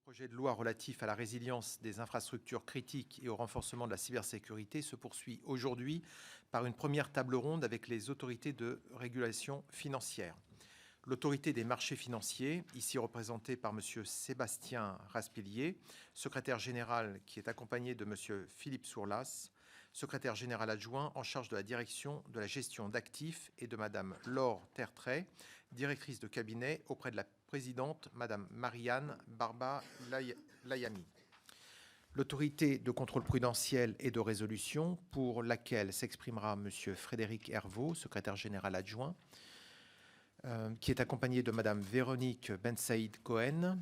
projet de loi relatif à la résilience des infrastructures critiques et au renforcement de la cybersécurité se poursuit aujourd'hui par une première table ronde avec les autorités de régulation financière. L'autorité des marchés financiers, ici représentée par M. Sébastien Raspillier, secrétaire général qui est accompagné de M. Philippe Sourlas, secrétaire général adjoint en charge de la direction de la gestion d'actifs, et de Mme Laure Tertrais, directrice de cabinet auprès de la présidente, Mme Marianne Barba-Layami. L'autorité de contrôle prudentiel et de résolution, pour laquelle s'exprimera M. Frédéric Hervaux, secrétaire général adjoint, qui est accompagné de Mme Véronique Ben-Saïd-Cohen,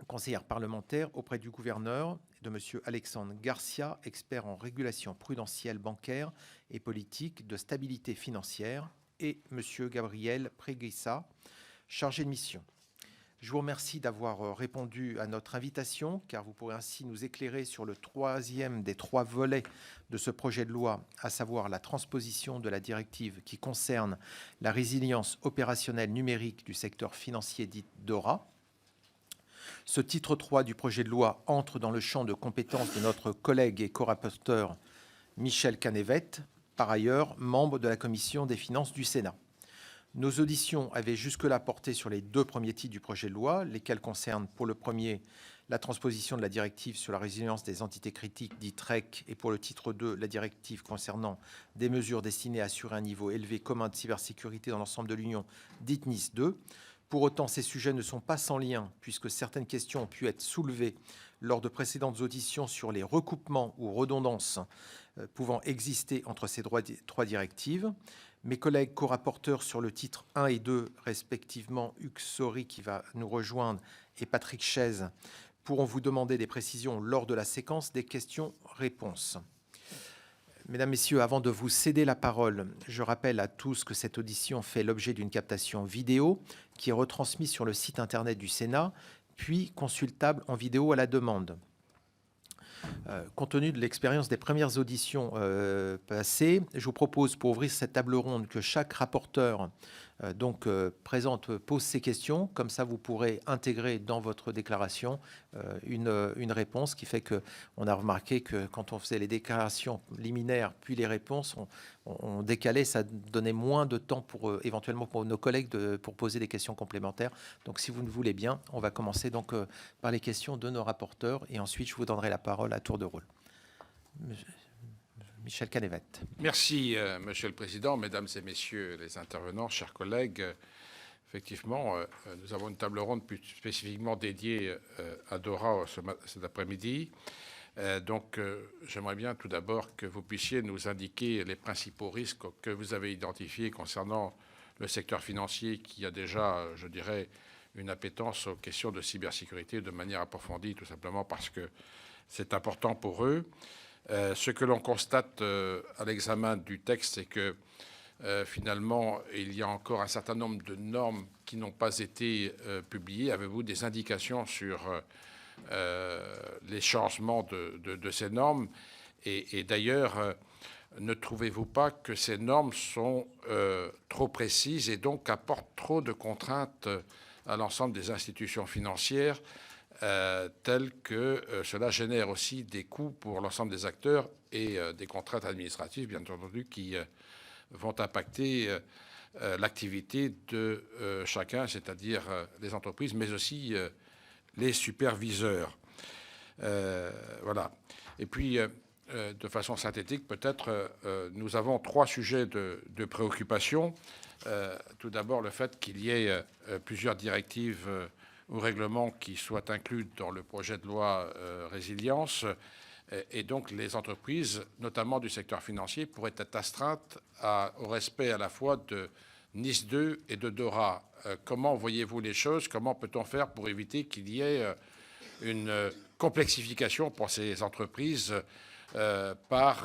conseillère parlementaire auprès du gouverneur, de M. Alexandre Garcia, expert en régulation prudentielle bancaire et politique de stabilité financière, et M. Gabriel Préguissa, chargé de mission. Je vous remercie d'avoir répondu à notre invitation, car vous pourrez ainsi nous éclairer sur le troisième des 3 volets de ce projet de loi, à savoir la transposition de la directive qui concerne la résilience opérationnelle numérique du secteur financier dit DORA. Ce titre 3 du projet de loi entre dans le champ de compétences de notre collègue et co-rapporteur Michel Canévet, par ailleurs membre de la Commission des finances du Sénat. Nos auditions avaient jusque-là porté sur les 2 premiers titres du projet de loi, lesquels concernent pour le premier la transposition de la directive sur la résilience des entités critiques, dite REC, et pour le titre 2, la directive concernant des mesures destinées à assurer un niveau élevé commun de cybersécurité dans l'ensemble de l'Union, dite NIS 2. Pour autant, ces sujets ne sont pas sans lien, puisque certaines questions ont pu être soulevées lors de précédentes auditions sur les recoupements ou redondances pouvant exister entre ces 3 directives. Mes collègues co-rapporteurs sur le titre 1 et 2, respectivement Hugues Saury, qui va nous rejoindre, et Patrick Chaise, pourront vous demander des précisions lors de la séquence des questions-réponses. Mesdames, Messieurs, avant de vous céder la parole, je rappelle à tous que cette audition fait l'objet d'une captation vidéo qui est retransmise sur le site Internet du Sénat, puis consultable en vidéo à la demande. Compte tenu de l'expérience des premières auditions passées, je vous propose, pour ouvrir cette table ronde, que chaque rapporteur pose ses questions. Comme ça, vous pourrez intégrer dans votre déclaration une réponse, qui fait qu'on a remarqué que quand on faisait les déclarations liminaires puis les réponses, on décalait, ça donnait moins de temps éventuellement pour nos collègues pour poser des questions complémentaires. Donc, si vous le voulez bien, on va commencer donc par les questions de nos rapporteurs, et ensuite je vous donnerai la parole à tour de rôle. Michel Canévet. Merci, Monsieur le Président, Mesdames et Messieurs les intervenants, chers collègues. Effectivement, nous avons une table ronde plus spécifiquement dédiée à DORA cet après-midi. J'aimerais bien tout d'abord que vous puissiez nous indiquer les principaux risques que vous avez identifiés concernant le secteur financier, qui a déjà, je dirais, une appétence aux questions de cybersécurité de manière approfondie, tout simplement parce que c'est important pour eux. Ce que l'on constate à l'examen du texte, c'est que finalement, il y a encore un certain nombre de normes qui n'ont pas été publiées. Avez-vous des indications sur les changements de ces normes? Et d'ailleurs, ne trouvez-vous pas que ces normes sont trop précises et donc apportent trop de contraintes à l'ensemble des institutions financières, tel que cela génère aussi des coûts pour l'ensemble des acteurs et des contraintes administratives, bien entendu, qui vont impacter l'activité de chacun, c'est-à-dire les entreprises, mais aussi les superviseurs. Voilà. Et puis, de façon synthétique, peut-être, nous avons 3 sujets de préoccupation. Tout d'abord, le fait qu'il y ait plusieurs directives ou règlements qui soient inclus dans le projet de loi résilience, et donc les entreprises, notamment du secteur financier, pourraient être astreintes au respect à la fois de NIS 2 et de DORA. Comment voyez-vous les choses? Comment peut-on faire pour éviter qu'il y ait une complexification pour ces entreprises par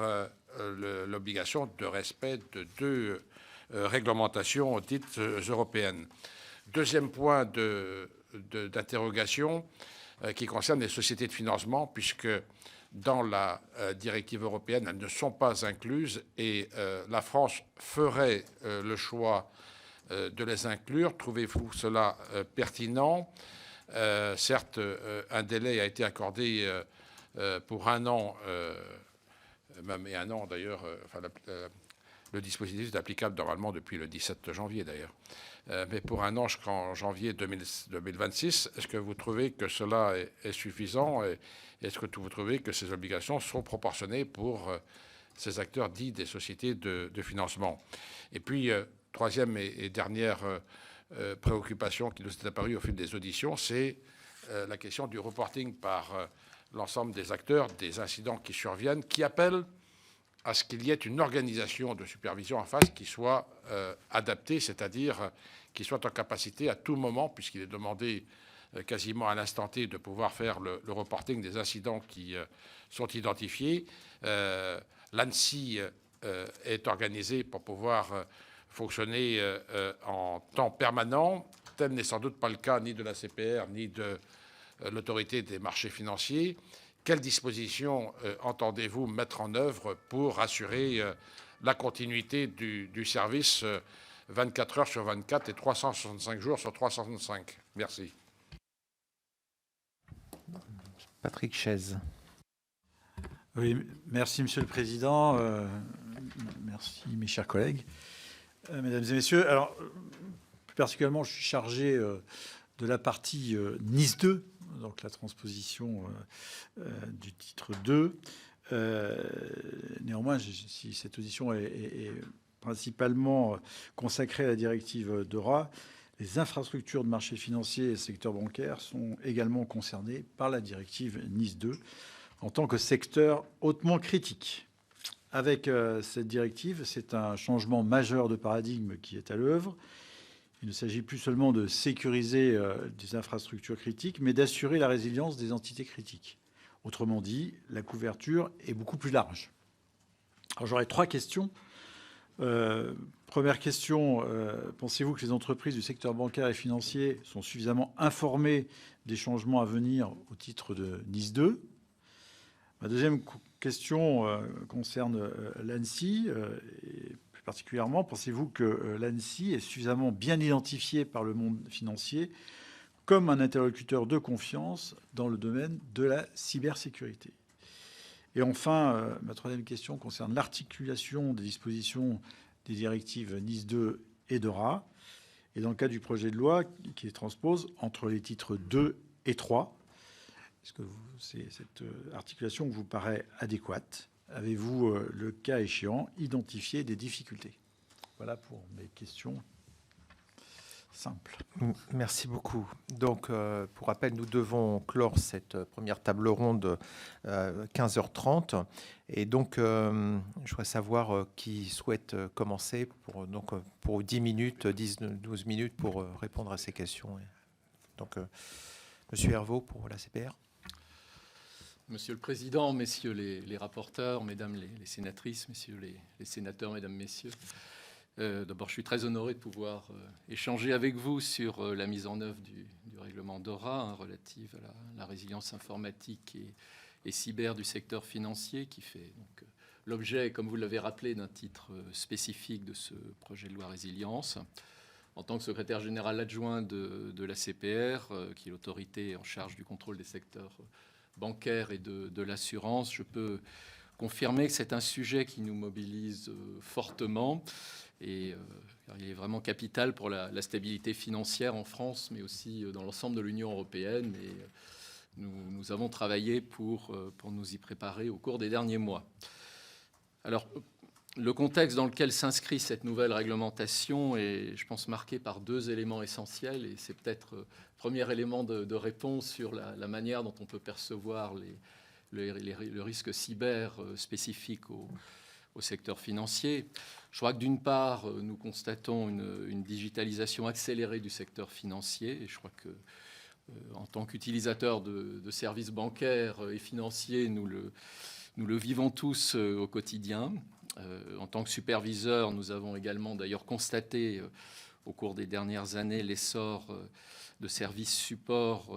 l'obligation de respect de 2 réglementations dites européennes? Deuxième point d'interrogation qui concerne les sociétés de financement, puisque dans la directive européenne, elles ne sont pas incluses, et la France ferait le choix de les inclure. Trouvez-vous cela pertinent? Certes, un délai a été accordé pour 1 an, même et 1 an d'ailleurs, le dispositif est applicable normalement depuis le 17 janvier d'ailleurs. Mais pour 1 an jusqu'en janvier 2026, est-ce que vous trouvez que cela est suffisant et est-ce que vous trouvez que ces obligations sont proportionnées pour ces acteurs dits des sociétés de financement? Et puis, troisième et dernière préoccupation qui nous est apparue au fil des auditions, c'est la question du reporting par l'ensemble des acteurs des incidents qui surviennent, qui appellent à ce qu'il y ait une organisation de supervision en face qui soit adaptée, c'est-à-dire qui soit en capacité à tout moment, puisqu'il est demandé quasiment à l'instant T de pouvoir faire le reporting des incidents qui sont identifiés. L'ANSSI est organisée pour pouvoir fonctionner en temps permanent. Tel n'est sans doute pas le cas ni de la CPR ni de l'autorité des marchés financiers. Quelles dispositions entendez-vous mettre en œuvre pour assurer la continuité du service 24 heures sur 24 et 365 jours sur 365? Merci. Patrick Chaize. Oui, merci Monsieur le Président. Merci mes chers collègues. Mesdames et Messieurs, alors plus particulièrement, je suis chargé de la partie Nice 2, donc la transposition du titre 2. Néanmoins, si cette audition est principalement consacrée à la directive DORA, les infrastructures de marché financier et secteur bancaire sont également concernées par la directive Nice 2 en tant que secteur hautement critique. Avec cette directive, c'est un changement majeur de paradigme qui est à l'œuvre. Il ne s'agit plus seulement de sécuriser des infrastructures critiques, mais d'assurer la résilience des entités critiques. Autrement dit, la couverture est beaucoup plus large. Alors j'aurais 3 questions. Première question, pensez-vous que les entreprises du secteur bancaire et financier sont suffisamment informées des changements à venir au titre de Nice 2 ? Ma deuxième question concerne l'ANSSI. Et plus particulièrement, pensez-vous que l'ANSSI est suffisamment bien identifiée par le monde financier comme un interlocuteur de confiance dans le domaine de la cybersécurité? Et enfin, ma troisième question concerne l'articulation des dispositions des directives Nice 2 et DORA, et dans le cadre du projet de loi qui les transpose entre les titres 2 et 3. Est-ce que cette articulation vous paraît adéquate? Avez-vous, le cas échéant, identifié des difficultés? Voilà pour mes questions simples. Merci beaucoup. Donc, pour rappel, nous devons clore cette première table ronde 15h30. Et donc, je voudrais savoir qui souhaite commencer pour 10 minutes, 10-12 minutes pour répondre à ces questions. Donc, Monsieur Hervaux pour la CPR. Monsieur le Président, Messieurs les rapporteurs, Mesdames les sénatrices, Messieurs les sénateurs, Mesdames, Messieurs, d'abord, je suis très honoré de pouvoir échanger avec vous sur la mise en œuvre du règlement DORA relative à la résilience informatique et cyber du secteur financier, qui fait donc l'objet, comme vous l'avez rappelé, d'un titre spécifique de ce projet de loi résilience. En tant que secrétaire général adjoint de la CPR, qui est l'autorité en charge du contrôle des secteurs bancaires et de l'assurance, je peux confirmer que c'est un sujet qui nous mobilise fortement et il est vraiment capital pour la stabilité financière en France, mais aussi dans l'ensemble de l'Union européenne. Et nous avons travaillé pour nous y préparer au cours des derniers mois. Alors, le contexte dans lequel s'inscrit cette nouvelle réglementation est, je pense, marqué par 2 éléments essentiels. Et c'est peut-être le premier élément de réponse sur la manière dont on peut percevoir le risque cyber spécifique au secteur financier. Je crois que d'une part, nous constatons une digitalisation accélérée du secteur financier. Et je crois que, en tant qu'utilisateurs de services bancaires et financiers, nous le vivons tous au quotidien. En tant que superviseurs, nous avons également d'ailleurs constaté au cours des dernières années l'essor de services supports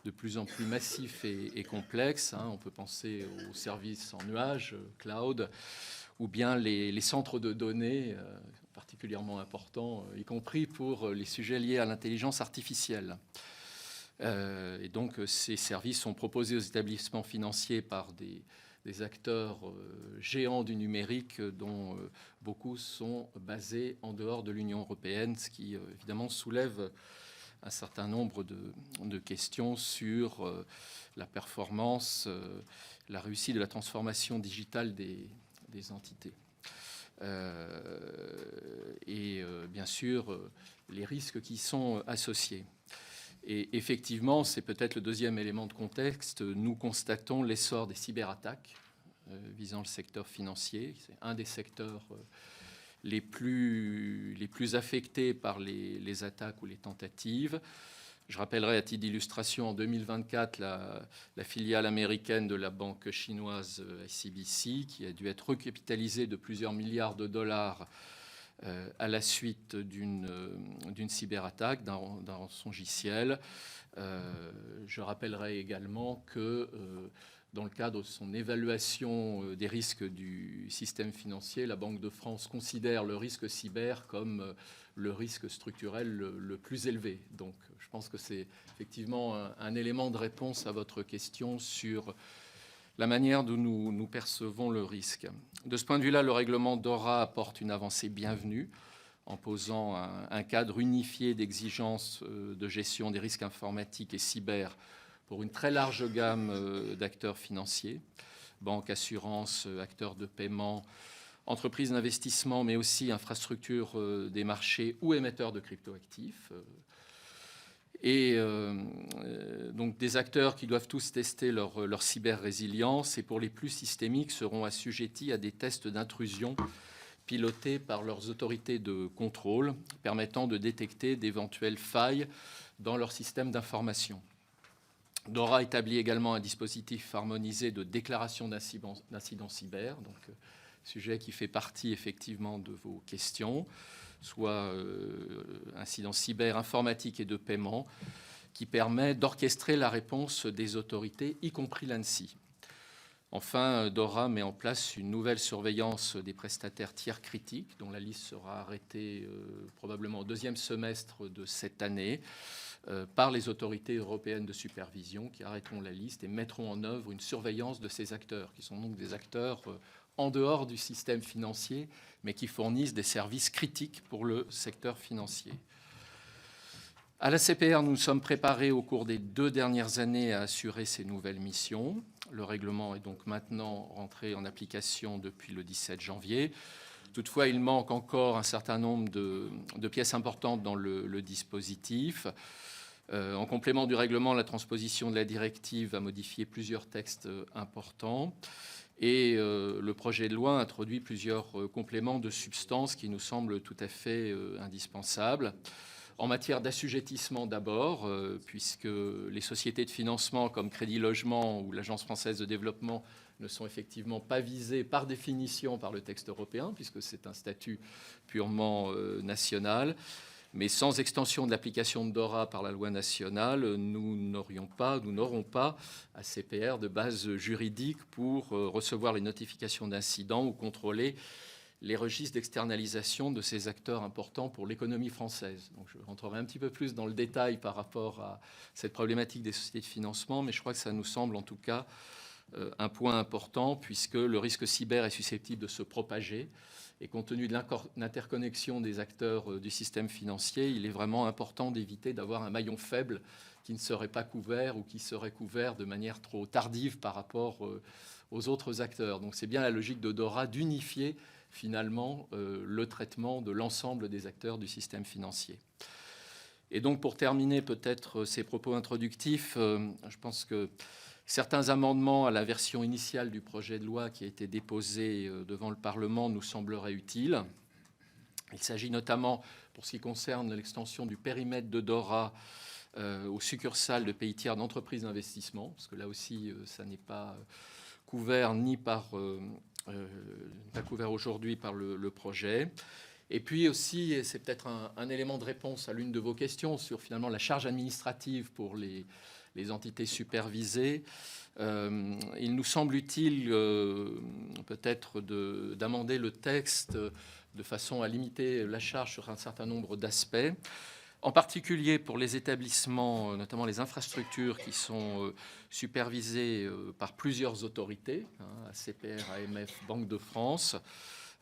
de plus en plus massifs et complexes. On peut penser aux services en nuage, cloud, ou bien les centres de données particulièrement importants, y compris pour les sujets liés à l'intelligence artificielle. Et donc, ces services sont proposés aux établissements financiers par des acteurs géants du numérique dont beaucoup sont basés en dehors de l'Union européenne, ce qui évidemment soulève un certain nombre de questions sur la performance, la réussite de la transformation digitale des entités. Et bien sûr, les risques qui sont associés. Et effectivement, c'est peut-être le deuxième élément de contexte, nous constatons l'essor des cyberattaques visant le secteur financier. C'est un des secteurs les plus affectés par les attaques ou les tentatives. Je rappellerai à titre d'illustration, en 2024, la filiale américaine de la banque chinoise ICBC, qui a dû être recapitalisée de plusieurs milliards de dollars à la suite d'une cyberattaque, d'un rançongiciel. Je rappellerai également que dans le cadre de son évaluation des risques du système financier, la Banque de France considère le risque cyber comme le risque structurel le plus élevé. Donc je pense que c'est effectivement un élément de réponse à votre question sur la manière dont nous percevons le risque. De ce point de vue-là, le règlement DORA apporte une avancée bienvenue en posant un cadre unifié d'exigences de gestion des risques informatiques et cyber pour une très large gamme d'acteurs financiers, banques, assurances, acteurs de paiement, entreprises d'investissement, mais aussi infrastructures des marchés ou émetteurs de cryptoactifs. Et donc des acteurs qui doivent tous tester leur cyber-résilience et pour les plus systémiques seront assujettis à des tests d'intrusion pilotés par leurs autorités de contrôle permettant de détecter d'éventuelles failles dans leur système d'information. DORA établit également un dispositif harmonisé de déclaration d'incidents cyber, donc sujet qui fait partie effectivement de vos questions, soit incidents cyber, informatiques et de paiement, qui permet d'orchestrer la réponse des autorités, y compris l'ANSSI. Enfin, DORA met en place une nouvelle surveillance des prestataires tiers critiques, dont la liste sera arrêtée probablement au deuxième semestre de cette année par les autorités européennes de supervision qui arrêteront la liste et mettront en œuvre une surveillance de ces acteurs, qui sont donc des acteurs en dehors du système financier, mais qui fournissent des services critiques pour le secteur financier. À la CPR, nous nous sommes préparés au cours des 2 dernières années à assurer ces nouvelles missions. Le règlement est donc maintenant rentré en application depuis le 17 janvier. Toutefois, il manque encore un certain nombre de pièces importantes dans le dispositif. En complément du règlement, la transposition de la directive a modifié plusieurs textes importants. Et le projet de loi introduit plusieurs compléments de substance qui nous semblent tout à fait indispensables. En matière d'assujettissement d'abord, puisque les sociétés de financement comme Crédit Logement ou l'Agence française de développement ne sont effectivement pas visées par définition par le texte européen, puisque c'est un statut purement national. Mais sans extension de l'application de DORA par la loi nationale, nous n'aurons pas à CPR de base juridique pour recevoir les notifications d'incidents ou contrôler les registres d'externalisation de ces acteurs importants pour l'économie française. Donc je rentrerai un petit peu plus dans le détail par rapport à cette problématique des sociétés de financement, mais je crois que ça nous semble en tout cas un point important puisque le risque cyber est susceptible de se propager. Et compte tenu de l'interconnexion des acteurs du système financier, il est vraiment important d'éviter d'avoir un maillon faible qui ne serait pas couvert ou qui serait couvert de manière trop tardive par rapport aux autres acteurs. Donc c'est bien la logique de DORA d'unifier finalement le traitement de l'ensemble des acteurs du système financier. Et donc pour terminer peut-être ces propos introductifs, je pense que certains amendements à la version initiale du projet de loi qui a été déposé devant le Parlement nous sembleraient utiles. Il s'agit notamment, pour ce qui concerne l'extension du périmètre de DORA aux succursales de pays tiers d'entreprises d'investissement, parce que là aussi, ça n'est pas couvert pas couvert aujourd'hui par le projet. Et puis aussi, et c'est peut-être un élément de réponse à l'une de vos questions sur finalement la charge administrative pour les entités supervisées, il nous semble utile peut-être d'amender le texte de façon à limiter la charge sur un certain nombre d'aspects. En particulier pour les établissements, notamment les infrastructures qui sont supervisées par plusieurs autorités, ACPR, AMF, Banque de France.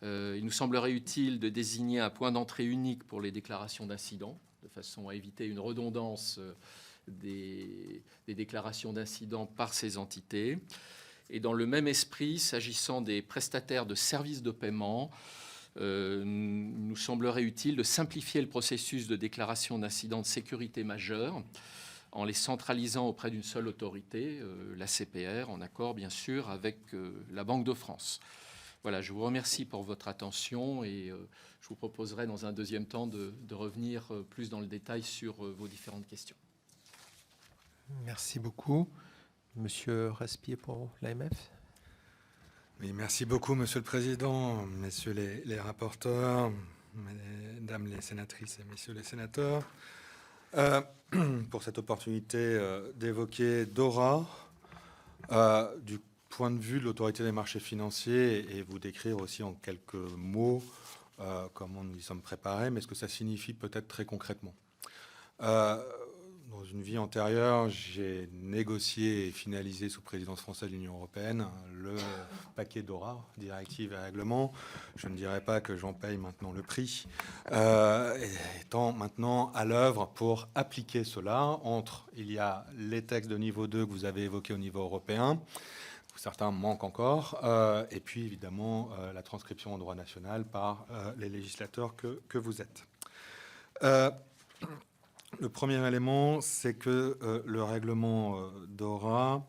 Il nous semblerait utile de désigner un point d'entrée unique pour les déclarations d'incidents, de façon à éviter une redondance des déclarations d'incidents par ces entités. Et dans le même esprit, s'agissant des prestataires de services de paiement, nous semblerait utile de simplifier le processus de déclaration d'incidents de sécurité majeure en les centralisant auprès d'une seule autorité, la CPR, en accord bien sûr avec la Banque de France. Voilà, je vous remercie pour votre attention et je vous proposerai dans un deuxième temps de revenir plus dans le détail sur vos différentes questions. Merci beaucoup. Monsieur Raspier pour l'AMF. Oui, merci beaucoup, Monsieur le Président, Messieurs les rapporteurs, Mesdames les sénatrices et Messieurs les sénateurs, pour cette opportunité d'évoquer DORA du point de vue de l'autorité des marchés financiers et vous décrire aussi en quelques mots comment nous y sommes préparés, mais ce que ça signifie peut-être très concrètement. Dans une vie antérieure, j'ai négocié et finalisé sous présidence française de l'Union européenne le paquet DORA, directive et règlement. Je ne dirais pas que j'en paye maintenant le prix, étant maintenant à l'œuvre pour appliquer cela. Il y a les textes de niveau 2 que vous avez évoqués au niveau européen, certains manquent encore, et puis évidemment la transcription en droit national par les législateurs que vous êtes. Le premier élément, c'est que le règlement DORA,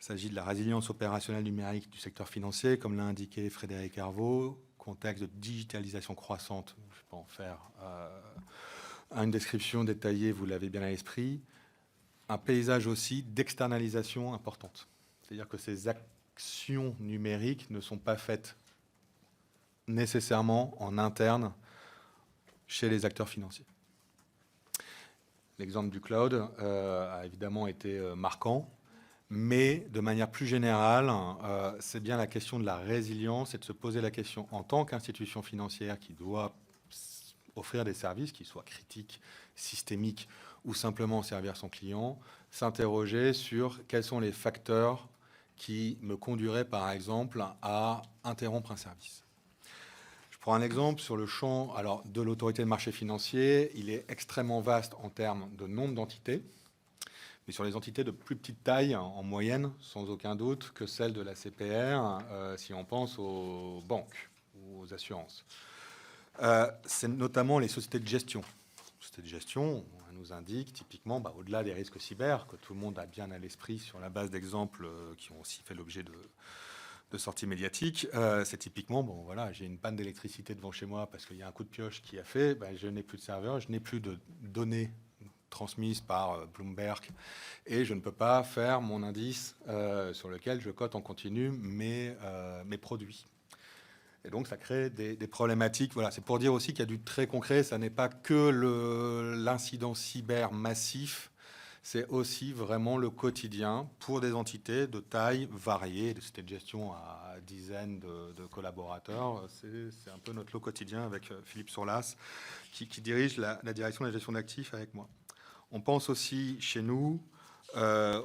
il s'agit de la résilience opérationnelle numérique du secteur financier, comme l'a indiqué Frédéric Herveau, contexte de digitalisation croissante. Je ne vais pas en faire une description détaillée, vous l'avez bien à l'esprit. Un paysage aussi d'externalisation importante. C'est-à-dire que ces actions numériques ne sont pas faites nécessairement en interne chez les acteurs financiers. L'exemple du cloud a évidemment été marquant, mais de manière plus générale, c'est bien la question de la résilience et de se poser la question en tant qu'institution financière qui doit offrir des services qui soient critiques, systémiques ou simplement servir son client, s'interroger sur quels sont les facteurs qui me conduiraient par exemple à interrompre un service. Pour un exemple, sur le champ de l'autorité de marché financier, il est extrêmement vaste en termes de nombre d'entités, mais sur les entités de plus petite taille, en moyenne, sans aucun doute, que celle de la CPR, si on pense aux banques ou aux assurances. C'est notamment les sociétés de gestion. Les sociétés de gestion, on nous indique typiquement, au-delà des risques cyber, que tout le monde a bien à l'esprit sur la base d'exemples qui ont aussi fait l'objet de sortie médiatique, c'est typiquement, j'ai une panne d'électricité devant chez moi parce qu'il y a un coup de pioche qui a fait, je n'ai plus de serveur, je n'ai plus de données transmises par Bloomberg et je ne peux pas faire mon indice sur lequel je cote en continu mes produits. Et donc, ça crée des problématiques. Voilà, c'est pour dire aussi qu'il y a du très concret. Ça n'est pas que l'incident cyber massif. C'est aussi vraiment le quotidien pour des entités de taille variée, de sociétés de gestion à dizaines de collaborateurs. C'est un peu notre lot quotidien avec Philippe Sourlas, qui dirige la direction de la gestion d'actifs avec moi. On pense aussi chez nous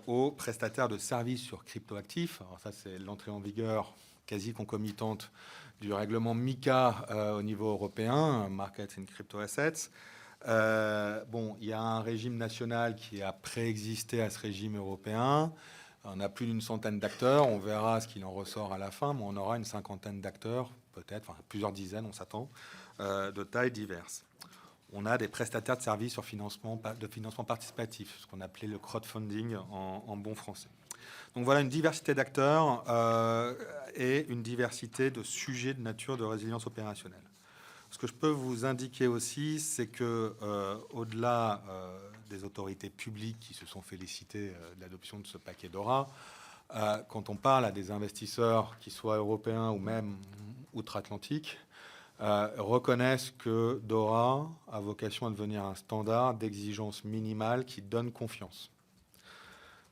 aux prestataires de services sur cryptoactifs. Alors ça, c'est l'entrée en vigueur quasi concomitante du règlement MiCA au niveau européen, Market in Crypto Assets. Il y a un régime national qui a préexisté à ce régime européen. On a plus d'une centaine d'acteurs. On verra ce qu'il en ressort à la fin, mais on aura une cinquantaine d'acteurs, peut-être, plusieurs dizaines, on s'attend, de tailles diverses. On a des prestataires de services de financement participatif, ce qu'on appelait le crowdfunding en bon français. Donc voilà une diversité d'acteurs et une diversité de sujets de nature de résilience opérationnelle. Ce que je peux vous indiquer aussi, c'est que au-delà des autorités publiques qui se sont félicitées de l'adoption de ce paquet DORA, quand on parle à des investisseurs, qui soient européens ou même outre-Atlantique, reconnaissent que DORA a vocation à devenir un standard d'exigence minimale qui donne confiance.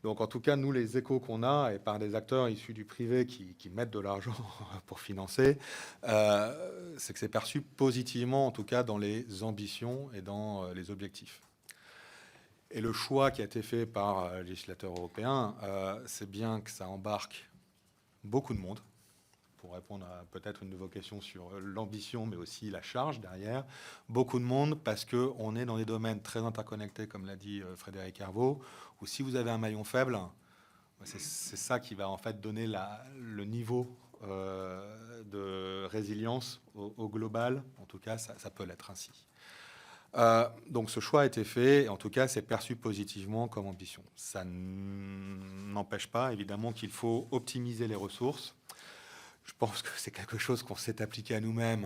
Donc, en tout cas, nous, les échos qu'on a, et par des acteurs issus du privé qui mettent de l'argent pour financer, c'est que c'est perçu positivement, en tout cas, dans les ambitions et dans les objectifs. Et le choix qui a été fait par le législateur européen, c'est bien que ça embarque beaucoup de monde, pour répondre à peut-être une de vos questions sur l'ambition, mais aussi la charge derrière. Beaucoup de monde parce qu'on est dans des domaines très interconnectés, comme l'a dit Frédéric Herveau, où si vous avez un maillon faible, c'est ça qui va en fait donner le niveau de résilience au global. En tout cas, ça peut l'être ainsi. Donc ce choix a été fait, et en tout cas, c'est perçu positivement comme ambition. Ça n'empêche pas, évidemment, qu'il faut optimiser les ressources. Je pense que c'est quelque chose qu'on s'est appliqué à nous-mêmes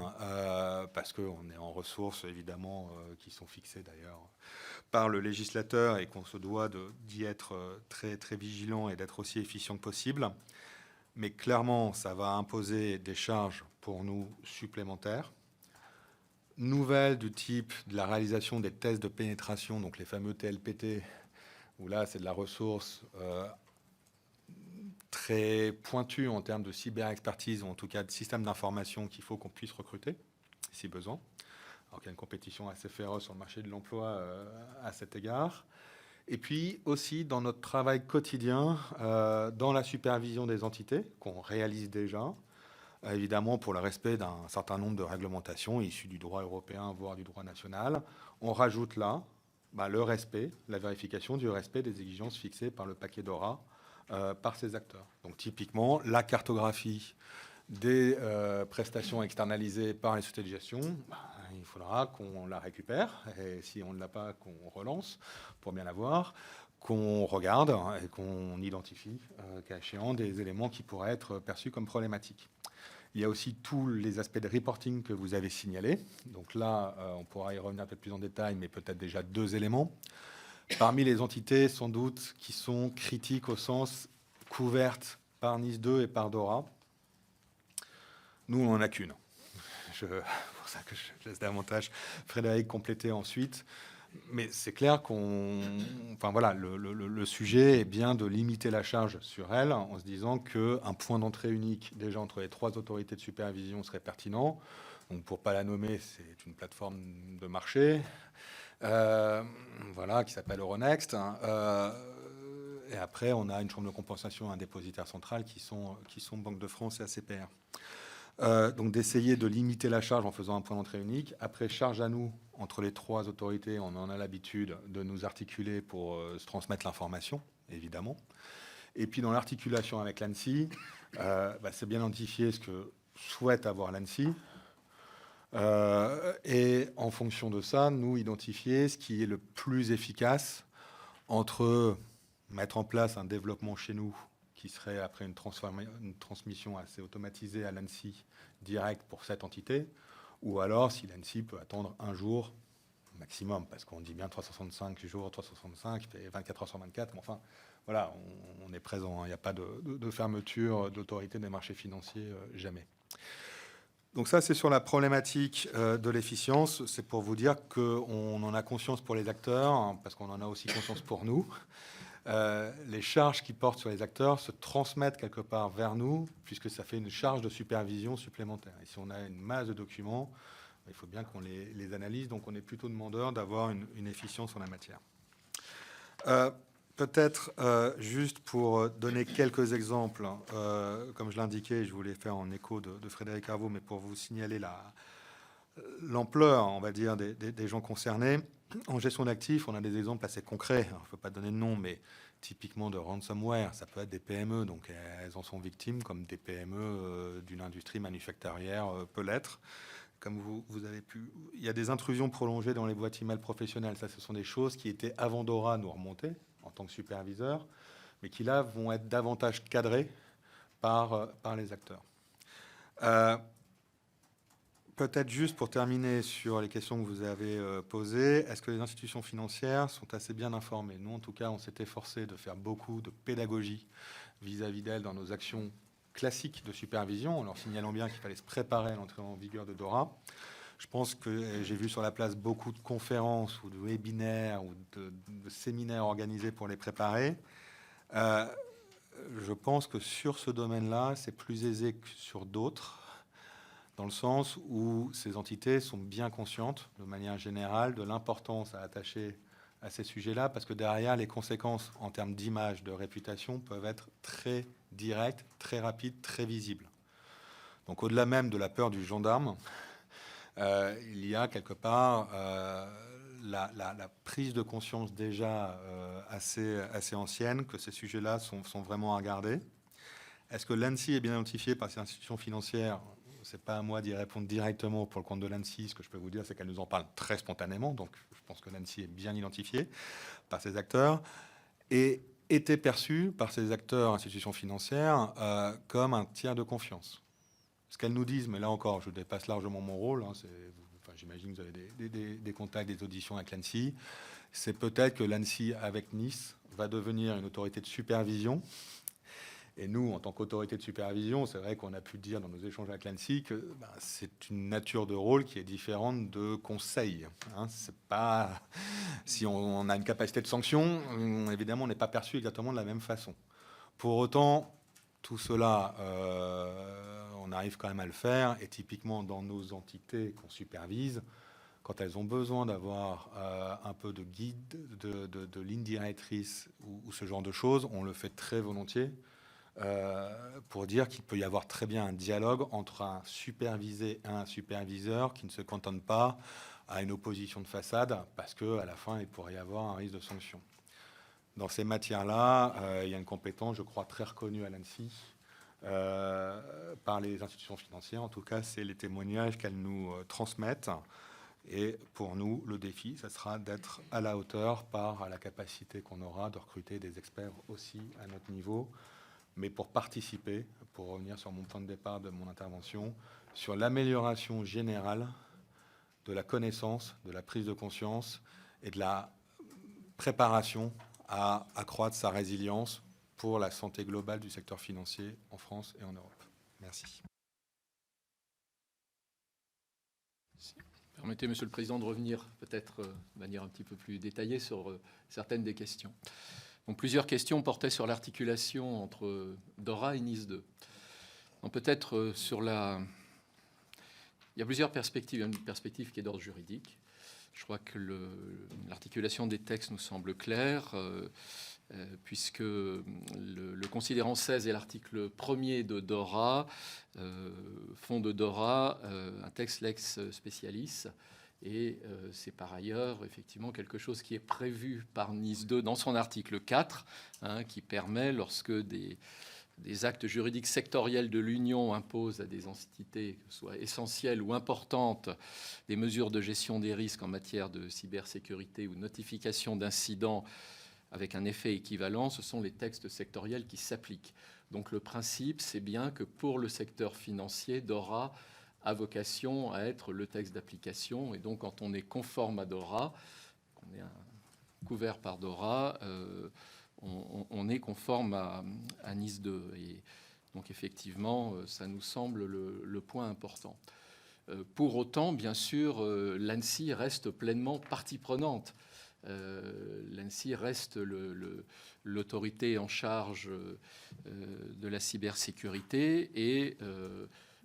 parce qu'on est en ressources, évidemment, qui sont fixées d'ailleurs par le législateur et qu'on se doit d'y être très, très vigilant et d'être aussi efficient que possible. Mais clairement, ça va imposer des charges pour nous supplémentaires. Nouvelles du type de la réalisation des tests de pénétration, donc les fameux TLPT, où là, c'est de la ressource très pointu en termes de cyber-expertise, ou en tout cas de système d'information qu'il faut qu'on puisse recruter, si besoin. Alors qu'il y a une compétition assez féroce sur le marché de l'emploi à cet égard. Et puis aussi dans notre travail quotidien, dans la supervision des entités, qu'on réalise déjà, évidemment pour le respect d'un certain nombre de réglementations issues du droit européen, voire du droit national, on rajoute là le respect, la vérification du respect des exigences fixées par le paquet DORA, par ces acteurs. Donc typiquement, la cartographie des prestations externalisées par les sociétés de gestion, il faudra qu'on la récupère, et si on ne l'a pas, qu'on relance pour bien l'avoir, qu'on regarde et qu'on identifie, cas échéant, des éléments qui pourraient être perçus comme problématiques. Il y a aussi tous les aspects de reporting que vous avez signalés. Donc là, on pourra y revenir un peu plus en détail, mais peut-être déjà 2 éléments. Parmi les entités, sans doute, qui sont critiques au sens couvertes par NIS 2 et par DORA, nous, on n'en a qu'une. C'est pour ça que je laisse davantage Frédéric compléter ensuite. Mais c'est clair le sujet est bien de limiter la charge sur elle en se disant qu'un point d'entrée unique déjà entre les 3 autorités de supervision serait pertinent. Donc, pour ne pas la nommer, c'est une plateforme de marché. Qui s'appelle Euronext. Et après, on a une chambre de compensation, un dépositaire central qui sont Banque de France et ACPR. Donc d'essayer de limiter la charge en faisant un point d'entrée unique. Après, charge à nous, entre les 3 autorités, on en a l'habitude de nous articuler pour se transmettre l'information, évidemment. Et puis dans l'articulation avec l'ANSSI, c'est bien identifier ce que souhaite avoir l'ANSSI. Et en fonction de ça, nous identifier ce qui est le plus efficace entre mettre en place un développement chez nous qui serait après une transmission assez automatisée à l'ANSSI direct pour cette entité, ou alors si l'ANSSI peut attendre un jour maximum, parce qu'on dit bien 365 jours, 365, 24 heures sur 24, mais enfin, voilà, on est présent, hein, il n'y a pas de fermeture d'autorité des marchés financiers, jamais. Donc ça, c'est sur la problématique de l'efficience. C'est pour vous dire qu'on en a conscience pour les acteurs, hein, parce qu'on en a aussi conscience pour nous. Les charges qui portent sur les acteurs se transmettent quelque part vers nous, puisque ça fait une charge de supervision supplémentaire. Et si on a une masse de documents, il faut bien qu'on les analyse. Donc on est plutôt demandeur d'avoir une efficience en la matière. Peut-être juste pour donner quelques exemples, comme je l'indiquais, je voulais faire en écho de Frédéric Herveau, mais pour vous signaler l'ampleur, on va dire, des gens concernés. En gestion d'actifs, on a des exemples assez concrets. Alors, je ne peux pas donner de nom, mais typiquement de ransomware, ça peut être des PME, donc elles en sont victimes, comme des PME d'une industrie manufacturière peut l'être. Comme vous avez pu... Il y a des intrusions prolongées dans les boîtes email professionnelles. Ça, ce sont des choses qui étaient avant DORA nous remontées en tant que superviseur, mais qui là vont être davantage cadrées par les acteurs. Peut-être juste pour terminer sur les questions que vous avez posées, est-ce que les institutions financières sont assez bien informées? Nous, en tout cas, on s'est efforcé de faire beaucoup de pédagogie vis-à-vis d'elles dans nos actions classiques de supervision, en leur signalant bien qu'il fallait se préparer à l'entrée en vigueur de DORA. Je pense que j'ai vu sur la place beaucoup de conférences ou de webinaires ou de séminaires organisés pour les préparer. Je pense que sur ce domaine-là, c'est plus aisé que sur d'autres, dans le sens où ces entités sont bien conscientes, de manière générale, de l'importance à attacher à ces sujets-là, parce que derrière, les conséquences en termes d'image, de réputation, peuvent être très directes, très rapides, très visibles. Donc au-delà même de la peur du gendarme, il y a quelque part la prise de conscience déjà assez ancienne que ces sujets-là sont vraiment à garder. Est-ce que l'ANSSI est bien identifiée par ces institutions financières? Ce n'est pas à moi d'y répondre directement pour le compte de l'ANSSI. Ce que je peux vous dire, c'est qu'elle nous en parle très spontanément. Donc je pense que l'ANSSI est bien identifiée par ces acteurs et était perçue par ces acteurs, institutions financières, comme un tiers de confiance. Ce qu'elles nous disent, mais là encore, je dépasse largement mon rôle, hein, j'imagine que vous avez des contacts, des auditions avec l'ANSSI, c'est peut-être que l'ANSSI, avec Nice, va devenir une autorité de supervision. Et nous, en tant qu'autorité de supervision, c'est vrai qu'on a pu dire dans nos échanges avec l'ANSSI que c'est une nature de rôle qui est différente de conseil. Hein, c'est pas... Si on a une capacité de sanction, évidemment, on n'est pas perçu exactement de la même façon. Pour autant, tout cela, on arrive quand même à le faire. Et typiquement, dans nos entités qu'on supervise, quand elles ont besoin d'avoir un peu de guide, de ligne directrice ou ce genre de choses, on le fait très volontiers pour dire qu'il peut y avoir très bien un dialogue entre un supervisé et un superviseur qui ne se cantonne pas à une opposition de façade parce qu'à la fin, il pourrait y avoir un risque de sanction. Dans ces matières-là, il y a une compétence, je crois, très reconnue à l'ANSSI par les institutions financières. En tout cas, c'est les témoignages qu'elles nous transmettent. Et pour nous, le défi, ça sera d'être à la hauteur par la capacité qu'on aura de recruter des experts aussi à notre niveau. Mais pour participer, pour revenir sur mon point de départ de mon intervention, sur l'amélioration générale de la connaissance, de la prise de conscience et de la préparation à accroître sa résilience pour la santé globale du secteur financier en France et en Europe. Merci. Permettez, Monsieur le Président, de revenir peut-être de manière un petit peu plus détaillée sur certaines des questions. Donc, plusieurs questions portaient sur l'articulation entre DORA et Nice 2. Donc, peut-être sur la... Il y a plusieurs perspectives. Il y a une perspective qui est d'ordre juridique. Je crois que l'articulation des textes nous semble claire, puisque le considérant 16 et l'article 1er de DORA font de DORA un texte lex specialis. Et c'est par ailleurs effectivement quelque chose qui est prévu par Nice 2 dans son article 4, qui permet, lorsque des actes juridiques sectoriels de l'Union imposent à des entités, que ce soit essentielles ou importantes, des mesures de gestion des risques en matière de cybersécurité ou notification d'incidents avec un effet équivalent, ce sont les textes sectoriels qui s'appliquent. Donc le principe, c'est bien que pour le secteur financier, DORA a vocation à être le texte d'application. Et donc quand on est conforme à DORA, qu'on est couvert par DORA, on est conforme à Nice 2. Et donc effectivement, ça nous semble le point important. Pour autant, bien sûr, l'ANSSI reste pleinement partie prenante. L'ANSSI reste l'autorité en charge de la cybersécurité et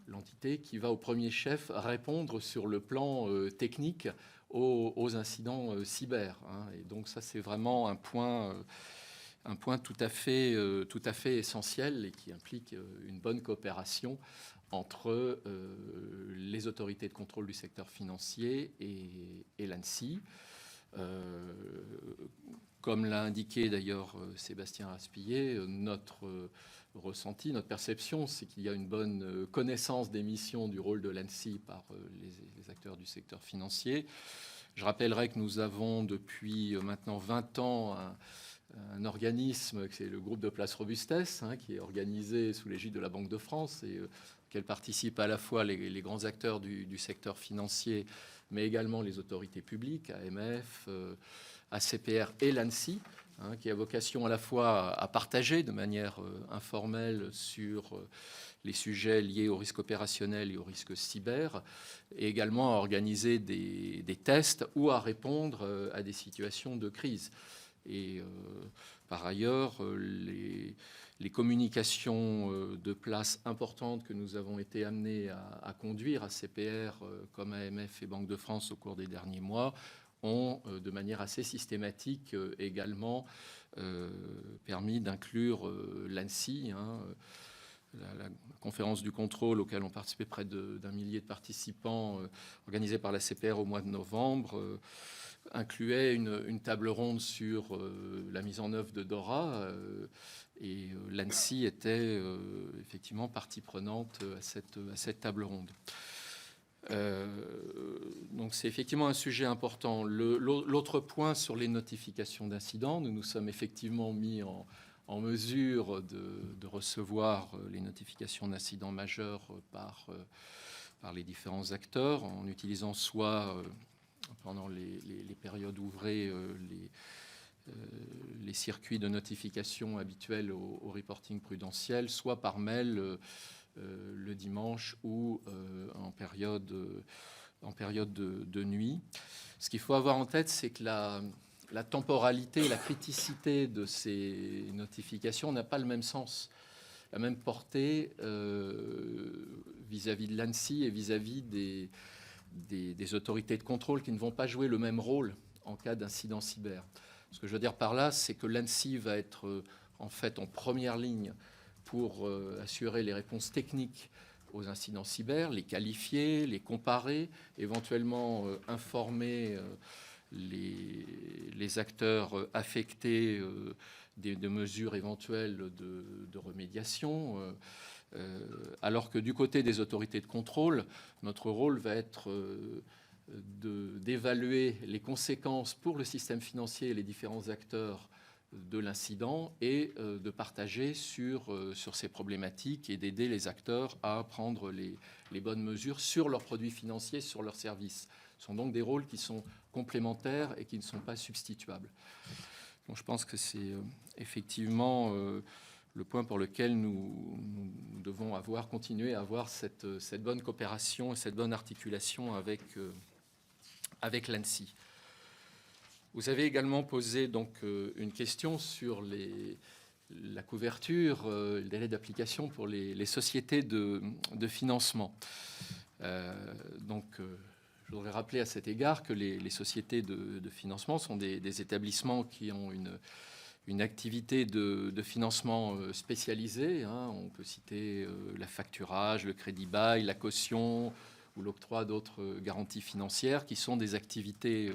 l'entité qui va au premier chef répondre sur le plan technique aux incidents cyber. Et donc ça, c'est vraiment un point tout à fait essentiel et qui implique une bonne coopération entre les autorités de contrôle du secteur financier et l'ANSSI. Comme l'a indiqué d'ailleurs Sébastien Raspillet, notre ressenti, notre perception, c'est qu'il y a une bonne connaissance des missions du rôle de l'ANSSI par les acteurs du secteur financier. Je rappellerai que nous avons depuis maintenant 20 ans un organisme, c'est le groupe de place Robustesse, qui est organisé sous l'égide de la Banque de France et auquel participent à la fois les grands acteurs du secteur financier, mais également les autorités publiques, AMF, ACPR et l'ANSSI, qui a vocation à la fois à partager de manière informelle sur les sujets liés au risque opérationnel et au risque cyber, et également à organiser des tests ou à répondre à des situations de crise. Et Par ailleurs, les communications de place importantes que nous avons été amenés à conduire à CPR comme AMF et Banque de France au cours des derniers mois ont, de manière assez systématique, également permis d'inclure l'ANSSI, la conférence du contrôle auquel ont participé près d'un millier de participants organisée par la CPR au mois de novembre, incluait une table ronde sur la mise en œuvre de DORA et l'ANSSI était effectivement partie prenante à cette table ronde. Donc c'est effectivement un sujet important. L'autre point sur les notifications d'incidents, nous nous sommes effectivement mis en mesure de recevoir les notifications d'incidents majeurs par les différents acteurs en utilisant soit pendant les périodes ouvrées les circuits de notification habituels au reporting prudentiel, soit par mail le dimanche ou en période de nuit. Ce qu'il faut avoir en tête, c'est que la temporalité, la criticité de ces notifications n'a pas le même sens, la même portée vis-à-vis de l'ANSSI et vis-à-vis des autorités de contrôle qui ne vont pas jouer le même rôle en cas d'incident cyber. Ce que je veux dire par là, c'est que l'ANSSI va être en fait en première ligne pour assurer les réponses techniques aux incidents cyber, les qualifier, les comparer, éventuellement informer les acteurs affectés de mesures éventuelles de remédiation, alors que du côté des autorités de contrôle, notre rôle va être d'évaluer les conséquences pour le système financier et les différents acteurs de l'incident et de partager sur ces problématiques et d'aider les acteurs à prendre les bonnes mesures sur leurs produits financiers, sur leurs services. Ce sont donc des rôles qui sont complémentaires et qui ne sont pas substituables. Donc je pense que c'est effectivement le point pour lequel nous devons continuer à avoir cette bonne coopération et cette bonne articulation avec l'ANSSI. Vous avez également posé donc une question sur la couverture, le délai d'application pour les sociétés de financement. Je voudrais rappeler à cet égard que les sociétés de financement sont des établissements qui ont une activité de financement spécialisée. On peut citer la facturage, le crédit bail, la caution ou l'octroi d'autres garanties financières qui sont des activités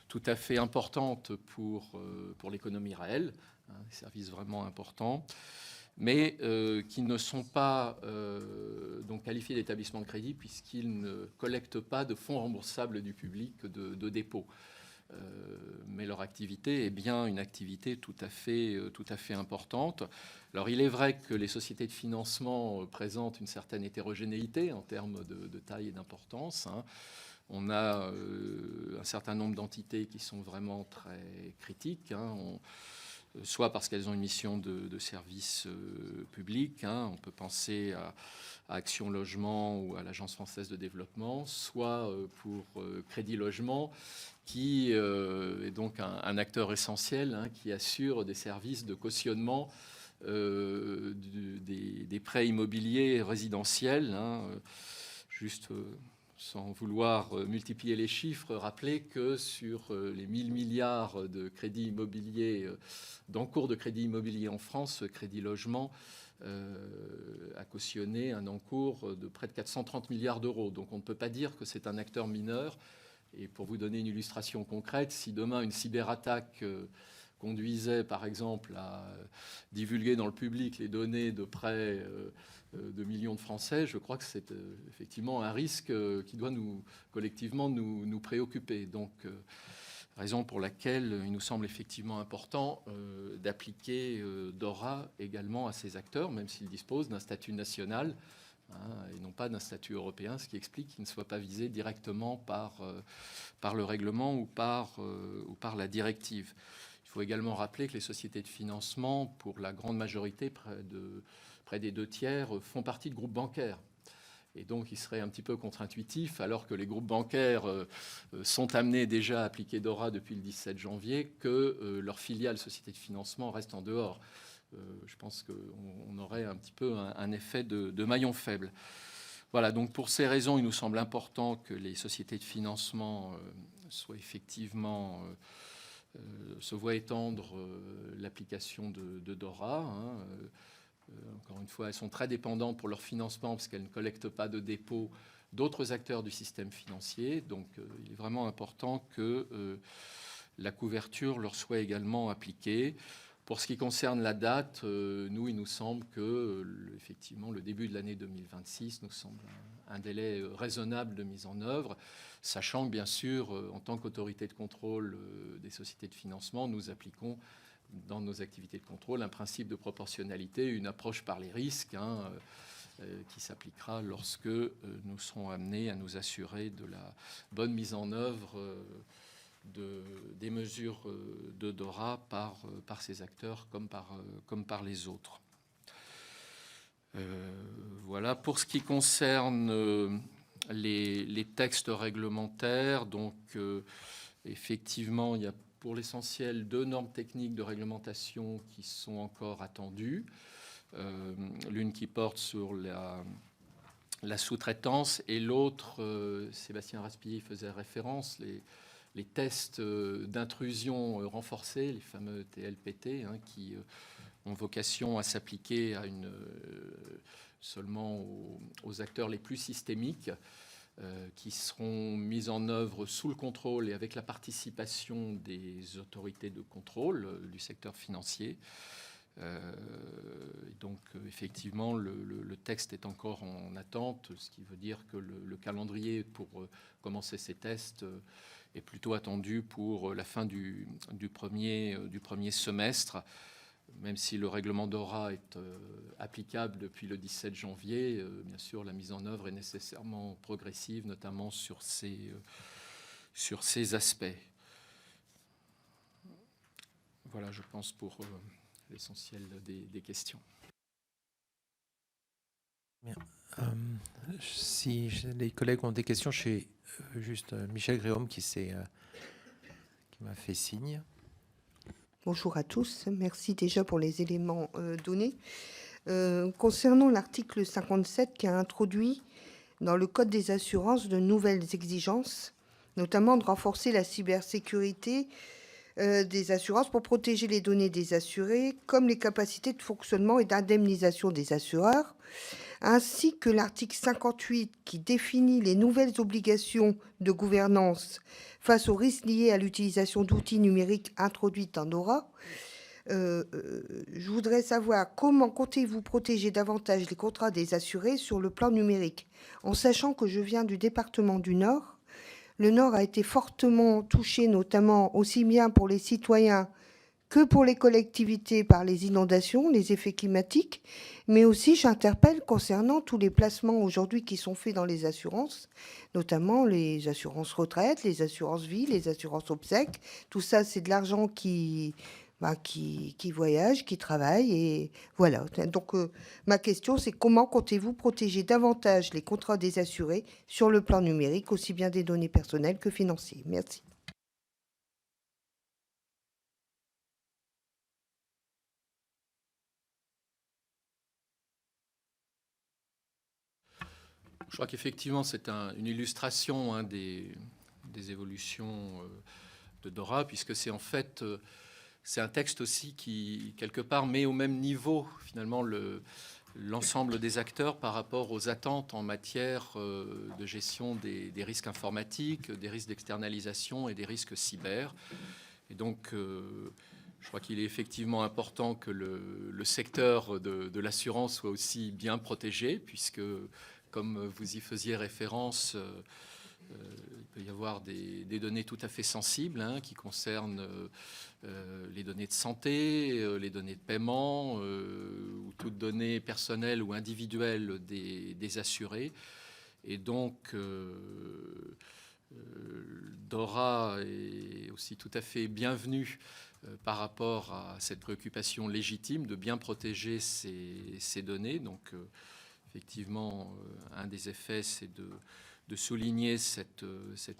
tout à fait importantes pour l'économie réelle, des services vraiment importants, mais qui ne sont pas donc qualifiés d'établissements de crédit puisqu'ils ne collectent pas de fonds remboursables du public de dépôt. Mais leur activité est bien une activité tout à fait importante. Alors il est vrai que les sociétés de financement présentent une certaine hétérogénéité en termes de taille et d'importance. On a un certain nombre d'entités qui sont vraiment très critiques, soit parce qu'elles ont une mission de service public, on peut penser à Action Logement ou à l'Agence française de développement, soit pour Crédit Logement, qui est donc un acteur essentiel qui assure des services de cautionnement des prêts immobiliers résidentiels. Juste sans vouloir multiplier les chiffres, rappeler que sur les 1000 milliards de crédits immobiliers, d'encours de crédit immobilier en France, Crédit Logement a cautionné un encours de près de 430 milliards d'euros. Donc on ne peut pas dire que c'est un acteur mineur. Et pour vous donner une illustration concrète, si demain une cyberattaque conduisait par exemple à divulguer dans le public les données de près de millions de Français, je crois que c'est effectivement un risque qui doit collectivement nous préoccuper. Donc, raison pour laquelle il nous semble effectivement important d'appliquer DORA également à ces acteurs, même s'ils disposent d'un statut national et non pas d'un statut européen, ce qui explique qu'ils ne soient pas visés directement par le règlement ou par la directive. Il faut également rappeler que les sociétés de financement, pour la grande majorité, près des 2 tiers, font partie de groupes bancaires. Et donc, il serait un petit peu contre-intuitif, alors que les groupes bancaires sont amenés déjà à appliquer DORA depuis le 17 janvier, que leurs filiales sociétés de financement restent en dehors. Je pense qu'on aurait un petit peu un effet de maillon faible. Voilà, donc pour ces raisons, il nous semble important que les sociétés de financement soient effectivement... se voient étendre l'application de DORA. Encore une fois, elles sont très dépendantes pour leur financement parce qu'elles ne collectent pas de dépôts d'autres acteurs du système financier. Donc, il est vraiment important que la couverture leur soit également appliquée. Pour ce qui concerne la date, nous, il nous semble que, effectivement, le début de l'année 2026 nous semble un délai raisonnable de mise en œuvre, sachant que, bien sûr, en tant qu'autorité de contrôle des sociétés de financement, nous appliquons dans nos activités de contrôle un principe de proportionnalité, une approche par les risques qui s'appliquera lorsque nous serons amenés à nous assurer de la bonne mise en œuvre des mesures de DORA par ces acteurs comme par les autres. Voilà. Pour ce qui concerne les textes réglementaires, donc effectivement, il y a pour l'essentiel 2 normes techniques de réglementation qui sont encore attendues. L'une qui porte sur la sous-traitance et l'autre, Sébastien Raspilly faisait référence, les tests d'intrusion renforcés, les fameux TLPT, qui ont vocation à s'appliquer seulement aux acteurs les plus systémiques, qui seront mis en œuvre sous le contrôle et avec la participation des autorités de contrôle du secteur financier. Donc, effectivement, le texte est encore en attente, ce qui veut dire que le calendrier pour commencer ces tests est plutôt attendu pour la fin du premier semestre. Même si le règlement DORA est applicable depuis le 17 janvier, bien sûr, la mise en œuvre est nécessairement progressive, notamment sur ces aspects. Voilà, je pense, pour l'essentiel des questions. Bien. Si les collègues ont des questions, j'ai juste Michel Gréaume qui m'a fait signe. Bonjour à tous, merci déjà pour les éléments donnés. Concernant l'article 57 qui a introduit dans le Code des assurances de nouvelles exigences, notamment de renforcer la cybersécurité des assurances pour protéger les données des assurés, comme les capacités de fonctionnement et d'indemnisation des assureurs, ainsi que l'article 58 qui définit les nouvelles obligations de gouvernance face aux risques liés à l'utilisation d'outils numériques introduits en DORA. Je voudrais savoir comment comptez-vous protéger davantage les contrats des assurés sur le plan numérique, en sachant que je viens du département du Nord. Le Nord a été fortement touché, notamment aussi bien pour les citoyens que pour les collectivités par les inondations, les effets climatiques, mais aussi j'interpelle concernant tous les placements aujourd'hui qui sont faits dans les assurances, notamment les assurances retraite, les assurances vie, les assurances obsèques. Tout ça, c'est de l'argent qui voyage, qui travaille, et voilà. Donc, ma question, c'est comment comptez-vous protéger davantage les contrats des assurés sur le plan numérique, aussi bien des données personnelles que financières? Merci. Je crois qu'effectivement, c'est une illustration des évolutions de DORA, puisque c'est en fait c'est un texte aussi qui, quelque part, met au même niveau, finalement, l'ensemble des acteurs par rapport aux attentes en matière de gestion des risques informatiques, des risques d'externalisation et des risques cyber. Et donc, je crois qu'il est effectivement important que le secteur de l'assurance soit aussi bien protégé, puisque, comme vous y faisiez référence, il peut y avoir des données tout à fait sensibles qui concernent les données de santé, les données de paiement, ou toutes données personnelles ou individuelles des assurés. Et donc, DORA est aussi tout à fait bienvenue par rapport à cette préoccupation légitime de bien protéger ces données. Donc, effectivement, un des effets, c'est de souligner cette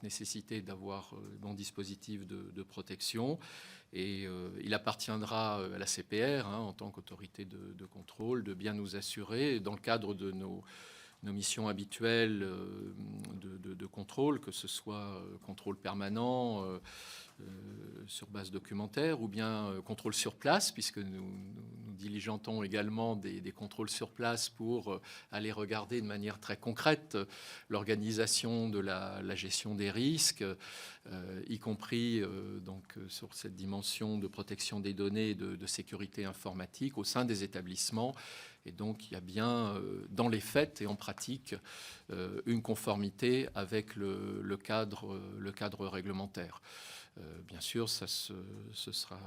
nécessité d'avoir un bon dispositif de protection. Et il appartiendra à la CPR, en tant qu'autorité de contrôle, de bien nous assurer, dans le cadre de nos missions habituelles de contrôle, que ce soit contrôle permanent sur base documentaire ou bien contrôle sur place, puisque nous diligentons également des contrôles sur place pour aller regarder de manière très concrète l'organisation de la gestion des risques, y compris donc sur cette dimension de protection des données, de sécurité informatique au sein des établissements. Et donc, il y a bien, dans les faits et en pratique, une conformité avec le cadre réglementaire. Bien sûr, ce sera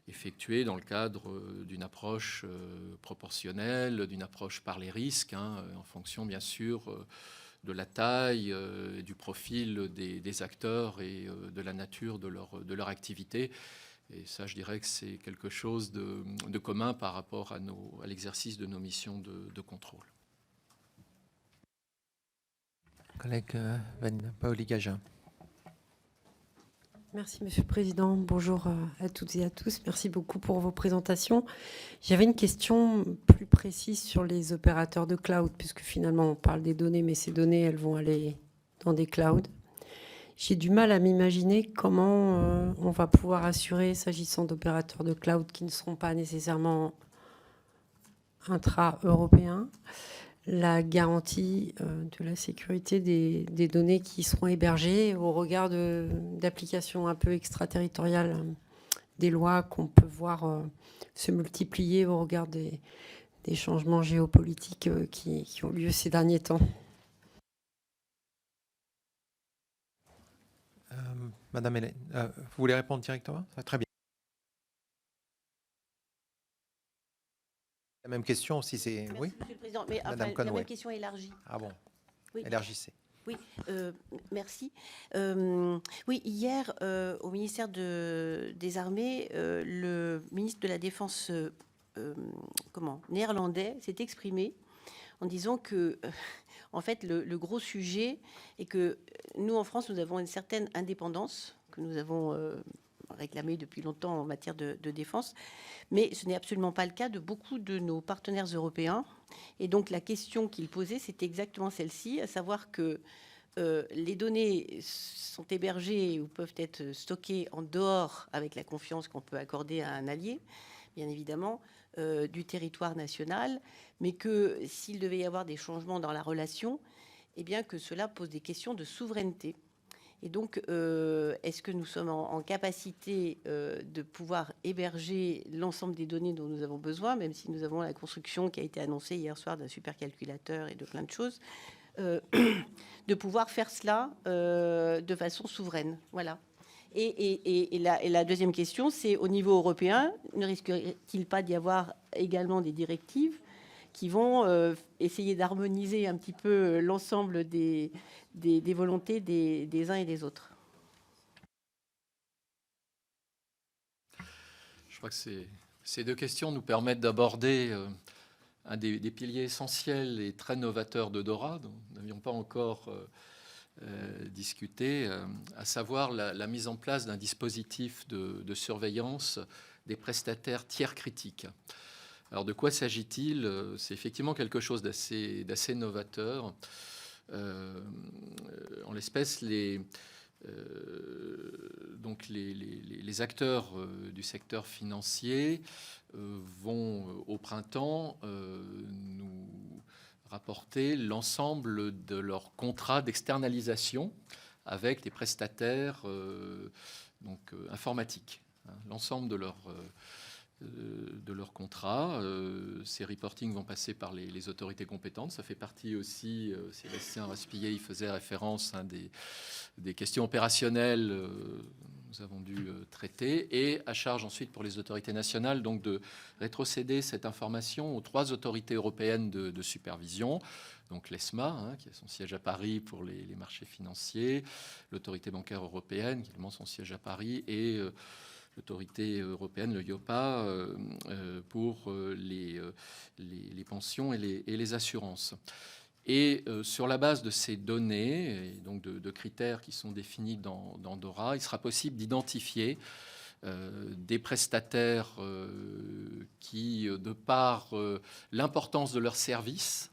effectué dans le cadre d'une approche proportionnelle, d'une approche par les risques, en fonction, bien sûr, de la taille, du profil des acteurs et de la nature de leur activité. Et ça, je dirais que c'est quelque chose de commun par rapport à l'exercice de nos missions de contrôle. Collègue Van Paoli-Gagin. Merci, Monsieur le Président. Bonjour à toutes et à tous. Merci beaucoup pour vos présentations. J'avais une question plus précise sur les opérateurs de cloud, puisque finalement, on parle des données, mais ces données, elles vont aller dans des clouds. J'ai du mal à m'imaginer comment on va pouvoir assurer, s'agissant d'opérateurs de cloud qui ne seront pas nécessairement intra-européens, la garantie de la sécurité des données qui seront hébergées au regard d'applications un peu extraterritoriales des lois qu'on peut voir se multiplier au regard des changements géopolitiques qui ont lieu ces derniers temps. Madame Hélène, vous voulez répondre directement? Très bien. La même question, si c'est... Merci, Oui, Monsieur le Président. Mais Madame enfin, la Conway. même question élargie. Ah bon, Oui. élargissez. Oui, merci. Oui, hier, au ministère des Armées, le ministre de la Défense néerlandais s'est exprimé en disant que, en fait, le gros sujet est que nous, en France, nous avons une certaine indépendance que nous avons réclamée depuis longtemps en matière de défense, mais ce n'est absolument pas le cas de beaucoup de nos partenaires européens. Et donc, la question qu'il posait, c'était exactement celle-ci, à savoir que les données sont hébergées ou peuvent être stockées en dehors, avec la confiance qu'on peut accorder à un allié, bien évidemment, du territoire national, mais que s'il devait y avoir des changements dans la relation, eh bien que cela pose des questions de souveraineté. Et donc, est-ce que nous sommes en capacité de pouvoir héberger l'ensemble des données dont nous avons besoin, même si nous avons la construction qui a été annoncée hier soir d'un supercalculateur et de plein de choses, de pouvoir faire cela de façon souveraine. Voilà. Et la deuxième question, c'est au niveau européen, ne risque-t-il pas d'y avoir également des directives qui vont essayer d'harmoniser un petit peu l'ensemble des volontés des uns et des autres? Je crois que ces deux questions nous permettent d'aborder un des piliers essentiels et très novateurs de DORA, dont nous n'avions pas encore discuté, à savoir la mise en place d'un dispositif de surveillance des prestataires tiers critiques. Alors, de quoi s'agit-il? C'est effectivement quelque chose d'assez novateur. En l'espèce, les acteurs du secteur financier vont au printemps nous rapporter l'ensemble de leurs contrats d'externalisation avec les prestataires informatiques, l'ensemble de leurs contrats. Ces reportings vont passer par les autorités compétentes. Ça fait partie aussi, Sébastien Raspillet y faisait référence, des questions opérationnelles nous avons dû traiter, et à charge ensuite pour les autorités nationales donc de rétrocéder cette information aux 3 autorités européennes de supervision, donc l'ESMA, qui a son siège à Paris pour les marchés financiers, l'autorité bancaire européenne, qui a également son siège à Paris, et l'autorité européenne, le IOPA, pour les pensions et les assurances. Et sur la base de ces données, et donc de critères qui sont définis dans DORA, il sera possible d'identifier des prestataires qui, de par l'importance de leurs services,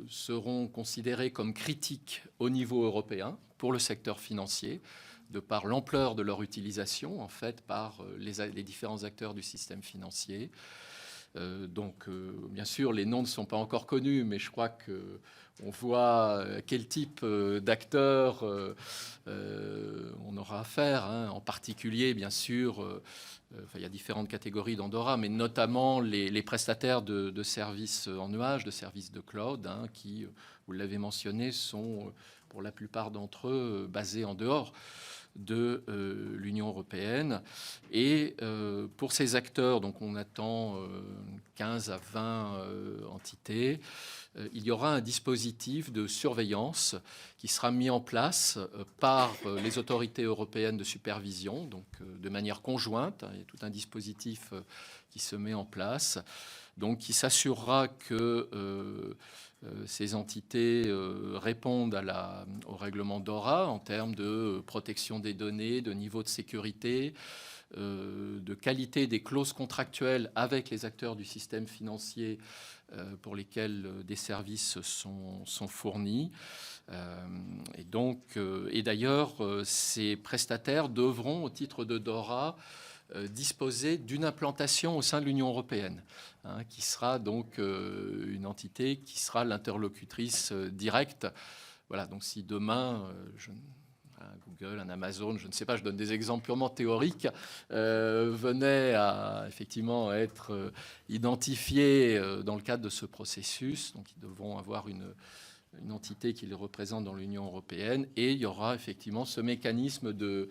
seront considérés comme critiques au niveau européen pour le secteur financier, de par l'ampleur de leur utilisation, en fait, par les différents acteurs du système financier. Donc, bien sûr, les noms ne sont pas encore connus, mais je crois qu'on voit quel type d'acteurs on aura affaire. Hein. En particulier, bien sûr, il y a différentes catégories d'Andorra, mais notamment les prestataires de services en nuage, de services de cloud, hein, qui, vous l'avez mentionné, sont pour la plupart d'entre eux basés en dehors de l'Union européenne. Et pour ces acteurs, donc on attend 15 à 20 entités, il y aura un dispositif de surveillance qui sera mis en place par les autorités européennes de supervision, donc de manière conjointe. Il y a tout un dispositif qui se met en place, donc qui s'assurera que ces entités répondent au règlement DORA en termes de protection des données, de niveau de sécurité, de qualité des clauses contractuelles avec les acteurs du système financier pour lesquels des services sont fournis. Et d'ailleurs, ces prestataires devront, au titre de DORA, disposer d'une implantation au sein de l'Union européenne, hein, qui sera donc une entité qui sera l'interlocutrice directe. Voilà, donc si demain, un Google, un Amazon, je ne sais pas, je donne des exemples purement théoriques, venait à effectivement être identifié dans le cadre de ce processus, donc ils devront avoir une entité qui les représente dans l'Union européenne, et il y aura effectivement ce mécanisme de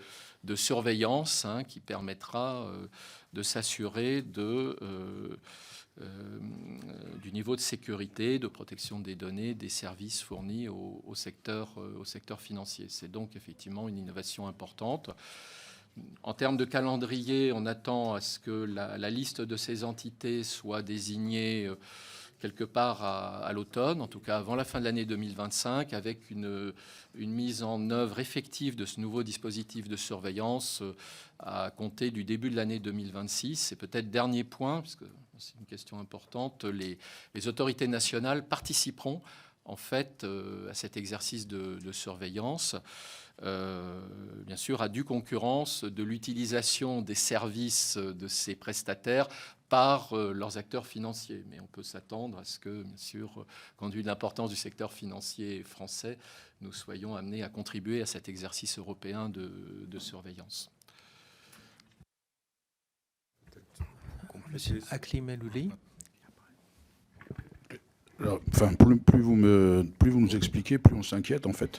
surveillance, hein, qui permettra de s'assurer du niveau de sécurité, de protection des données, des services fournis au secteur financier. C'est donc effectivement une innovation importante. En termes de calendrier, on attend à ce que la liste de ces entités soit désignée quelque part à l'automne, en tout cas avant la fin de l'année 2025, avec une mise en œuvre effective de ce nouveau dispositif de surveillance à compter du début de l'année 2026. Et peut-être dernier point, parce que c'est une question importante, les autorités nationales participeront en fait à cet exercice de surveillance, bien sûr à due concurrence de l'utilisation des services de ces prestataires par leurs acteurs financiers. Mais on peut s'attendre à ce que, bien sûr, compte tenu de l'importance du secteur financier français, nous soyons amenés à contribuer à cet exercice européen de surveillance. Monsieur Hakim El-Ouly. Alors, enfin, plus vous nous expliquez, plus on s'inquiète en fait.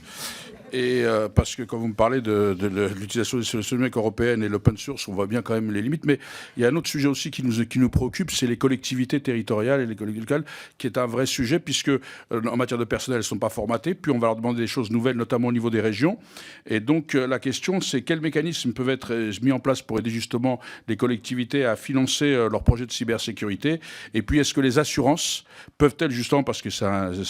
Et parce que quand vous me parlez de l'utilisation des solutions numériques européennes et l'open source, on voit bien quand même les limites. Mais il y a un autre sujet aussi qui nous préoccupe, c'est les collectivités territoriales et les collectivités locales, qui est un vrai sujet, puisque en matière de personnel, elles ne sont pas formatées. Puis on va leur demander des choses nouvelles, notamment au niveau des régions. Et donc la question, c'est quels mécanismes peuvent être mis en place pour aider justement les collectivités à financer leurs projets de cybersécurité. Et puis est-ce que les assurances peuvent-elles justement, parce que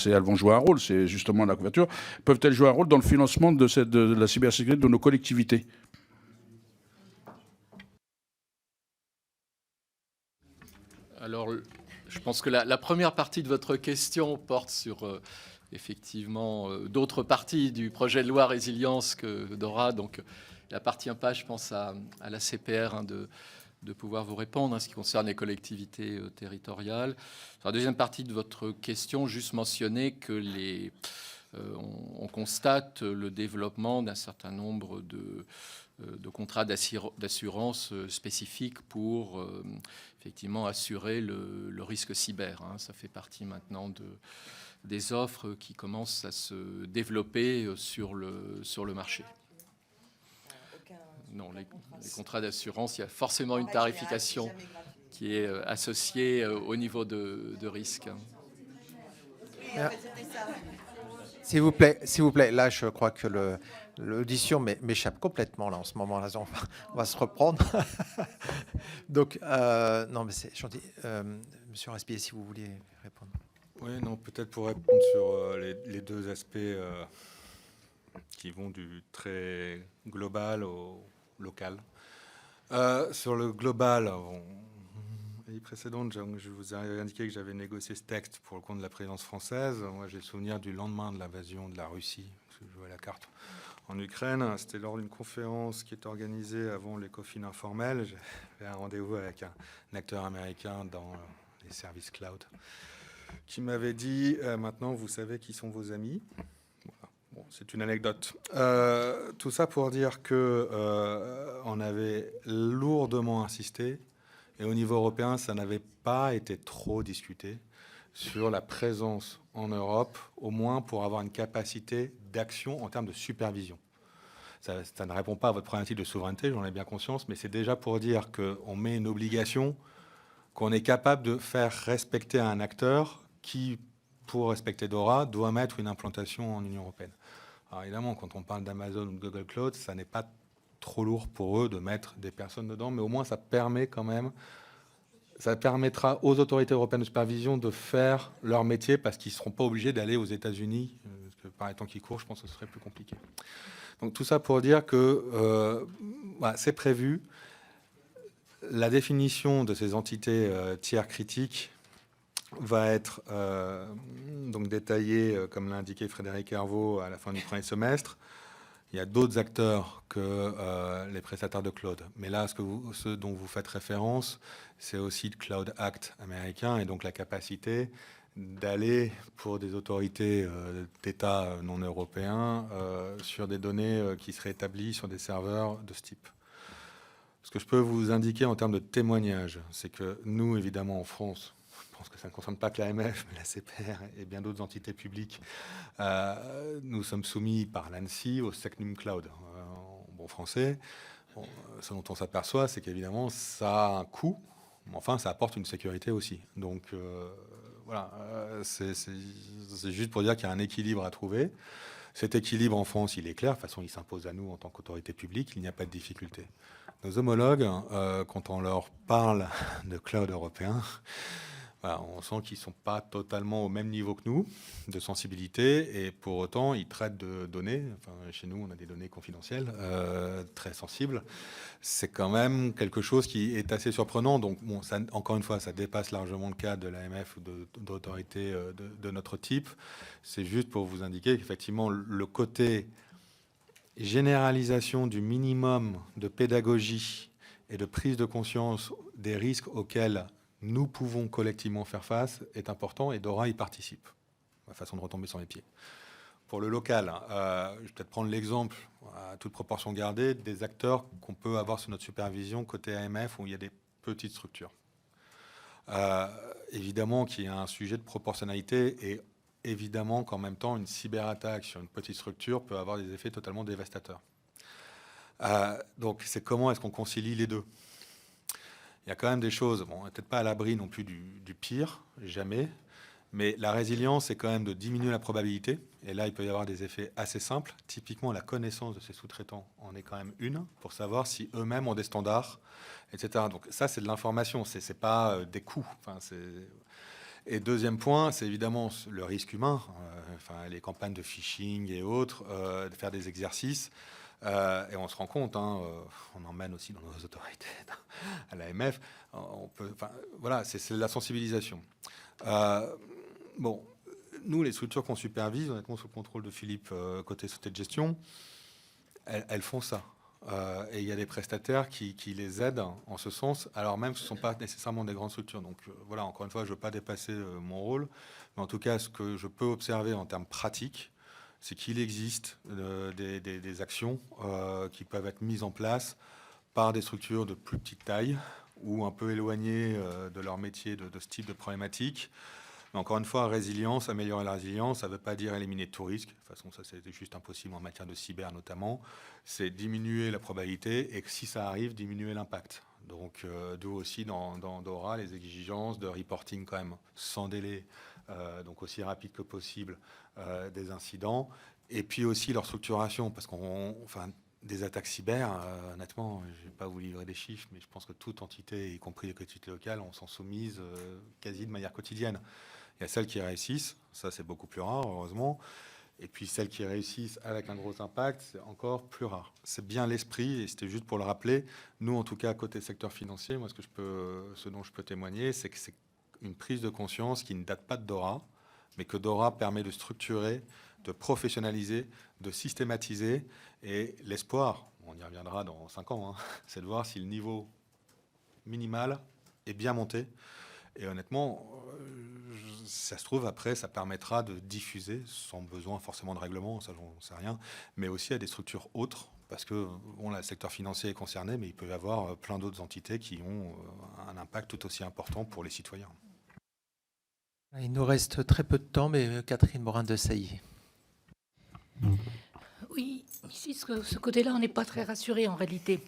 elles vont jouer un rôle, c'est justement la couverture, peuvent-elles jouer un rôle dans le financement de la cybersécurité de nos collectivités? Alors, je pense que la première partie de votre question porte sur effectivement d'autres parties du projet de loi résilience que DORA. Donc, il n'appartient pas, je pense, à la CPR hein, de pouvoir vous répondre en ce qui concerne les collectivités territoriales. Sur la deuxième partie de votre question, juste mentionner que on constate le développement d'un certain nombre de contrats d'assurance spécifiques pour effectivement assurer le risque cyber. Hein. Ça fait partie maintenant des offres qui commencent à se développer sur le marché. Non, les contrats d'assurance, il y a forcément une tarification qui est associée au niveau de risque. S'il vous plaît, là, je crois que L'audition m'échappe complètement là en ce moment. Là, on va se reprendre. Donc, non, mais c'est gentil. Monsieur Raspier, si vous vouliez répondre. Oui, non, peut-être pour répondre sur les deux aspects qui vont du très global au local. Sur le global, l'année précédente, je vous ai indiqué que j'avais négocié ce texte pour le compte de la présidence française. Moi, j'ai le souvenir du lendemain de l'invasion de la Russie, parce que je jouais à la carte en Ukraine. C'était lors d'une conférence qui était organisée avant l'ECOFIN informel. J'avais un rendez-vous avec un acteur américain dans les services cloud qui m'avait dit maintenant, vous savez qui sont vos amis. Voilà. Bon, c'est une anecdote. Tout ça pour dire que on avait lourdement insisté, et au niveau européen, ça n'avait pas été trop discuté, sur la présence en Europe, au moins pour avoir une capacité d'action en termes de supervision. Ça ne répond pas à votre problématique de souveraineté, j'en ai bien conscience, mais c'est déjà pour dire qu'on met une obligation, qu'on est capable de faire respecter un acteur qui, pour respecter DORA, doit mettre une implantation en Union européenne. Alors évidemment, quand on parle d'Amazon ou de Google Cloud, ça n'est pas trop lourd pour eux de mettre des personnes dedans, mais au moins ça permet quand même, ça permettra aux autorités européennes de supervision de faire leur métier parce qu'ils ne seront pas obligés d'aller aux États-Unis, parce que par les temps qui courent, je pense que ce serait plus compliqué. Donc tout ça pour dire que voilà, c'est prévu. La définition de ces entités tiers critiques va être donc détaillée, comme l'a indiqué Frédéric Hervaux, à la fin du premier semestre. Il y a d'autres acteurs que les prestataires de cloud. Mais là, ce dont vous faites référence, c'est aussi le Cloud Act américain et donc la capacité d'aller pour des autorités d'État non européens sur des données qui seraient établies sur des serveurs de ce type. Ce que je peux vous indiquer en termes de témoignages, c'est que nous, évidemment, en France, je pense que ça ne concerne pas que l'AMF, mais la CPR et bien d'autres entités publiques, nous sommes soumis par l'ANSSI au SecNum Cloud. En bon français, ce dont on s'aperçoit, c'est qu'évidemment, ça a un coût, mais enfin, ça apporte une sécurité aussi. Donc, voilà, c'est juste pour dire qu'il y a un équilibre à trouver. Cet équilibre en France, il est clair. De toute façon, il s'impose à nous en tant qu'autorité publique. Il n'y a pas de difficulté. Nos homologues, quand on leur parle de cloud européen, voilà, on sent qu'ils ne sont pas totalement au même niveau que nous de sensibilité, et pour autant, ils traitent de données. Enfin, chez nous, on a des données confidentielles, très sensibles. C'est quand même quelque chose qui est assez surprenant. Donc, bon, ça, encore une fois, ça dépasse largement le cadre de l'AMF ou d'autorités de notre type. C'est juste pour vous indiquer qu'effectivement, le côté généralisation du minimum de pédagogie et de prise de conscience des risques auxquels nous pouvons collectivement faire face est important, et DORA y participe. Ma façon de retomber sur les pieds. Pour le local, je vais peut-être prendre l'exemple, à toute proportion gardée, des acteurs qu'on peut avoir sous notre supervision côté AMF où il y a des petites structures. Évidemment qu'il y a un sujet de proportionnalité, et évidemment qu'en même temps, une cyberattaque sur une petite structure peut avoir des effets totalement dévastateurs. Donc, c'est comment est-ce qu'on concilie les deux ? Il y a quand même des choses, bon, on n'est peut-être pas à l'abri non plus du pire, jamais, mais la résilience, c'est quand même de diminuer la probabilité, et là, il peut y avoir des effets assez simples. Typiquement, la connaissance de ces sous-traitants en est quand même une, pour savoir si eux-mêmes ont des standards, etc. Donc ça, c'est de l'information, c'est pas des coûts. Enfin, et deuxième point, c'est évidemment le risque humain, enfin, les campagnes de phishing et autres, de faire des exercices. Et on se rend compte, on emmène aussi dans nos autorités, à l'AMF, voilà, c'est la sensibilisation. Bon, nous, les structures qu'on supervise, honnêtement, sous le contrôle de Philippe, côté société de gestion, elles font ça. Et il y a des prestataires qui les aident en ce sens, alors même que ce ne sont pas nécessairement des grandes structures. Donc voilà, encore une fois, je ne veux pas dépasser mon rôle, mais en tout cas, ce que je peux observer en termes pratiques, c'est qu'il existe des actions qui peuvent être mises en place par des structures de plus petite taille ou un peu éloignées de leur métier de ce type de problématique. Mais encore une fois, résilience, améliorer la résilience, ça ne veut pas dire éliminer tout risque. De toute façon, ça c'est juste impossible en matière de cyber notamment. C'est diminuer la probabilité et que si ça arrive, diminuer l'impact. Donc d'où aussi dans DORA les exigences de reporting quand même sans délai donc aussi rapide que possible, des incidents, et puis aussi leur structuration, parce des attaques cyber, honnêtement, je ne vais pas vous livrer des chiffres, mais je pense que toute entité, y compris les collectivités locales, on s'en soumise quasi de manière quotidienne. Il y a celles qui réussissent, ça c'est beaucoup plus rare, heureusement. Et puis celles qui réussissent avec un gros impact, c'est encore plus rare. C'est bien l'esprit, et c'était juste pour le rappeler. Nous, en tout cas, côté secteur financier, moi, ce dont je peux témoigner, c'est que c'est une prise de conscience qui ne date pas de Dora, mais que Dora permet de structurer, de professionnaliser, de systématiser. Et l'espoir, on y reviendra dans 5 ans, c'est de voir si le niveau minimal est bien monté. Et honnêtement, ça se trouve, après, ça permettra de diffuser, sans besoin forcément de règlement, ça j'en sais rien, mais aussi à des structures autres, parce que le secteur financier est concerné, mais il peut y avoir plein d'autres entités qui ont un impact tout aussi important pour les citoyens. Il nous reste très peu de temps, mais Catherine Morin-Desailly. Oui, ici, ce côté-là, on n'est pas très rassuré en réalité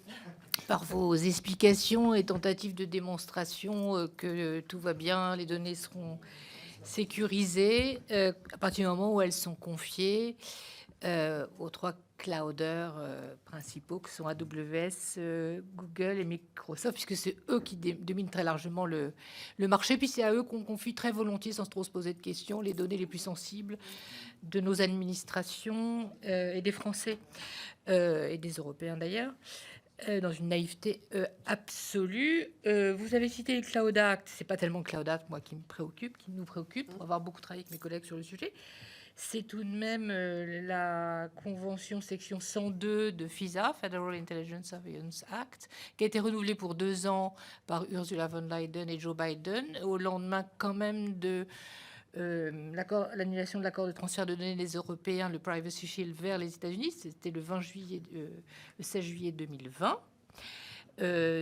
par vos explications et tentatives de démonstration que tout va bien, les données seront sécurisées à partir du moment où elles sont confiées aux 3 clouders principaux que sont AWS, Google et Microsoft, puisque c'est eux qui dominent très largement le marché, puis c'est à eux qu'on confie très volontiers, sans trop se poser de questions, les données les plus sensibles de nos administrations et des Français et des Européens d'ailleurs, dans une naïveté absolue. Vous avez cité le Cloud Act. C'est pas tellement le Cloud Act, moi, qui nous préoccupe, pour avoir beaucoup travaillé avec mes collègues sur le sujet. C'est tout de même la convention section 102 de FISA, Federal Intelligence Surveillance Act, qui a été renouvelée pour 2 ans par Ursula von der Leyen et Joe Biden, au lendemain quand même de l'annulation de l'accord de transfert de données des Européens, le Privacy Shield, vers les États-Unis. C'était le 16 juillet 2020.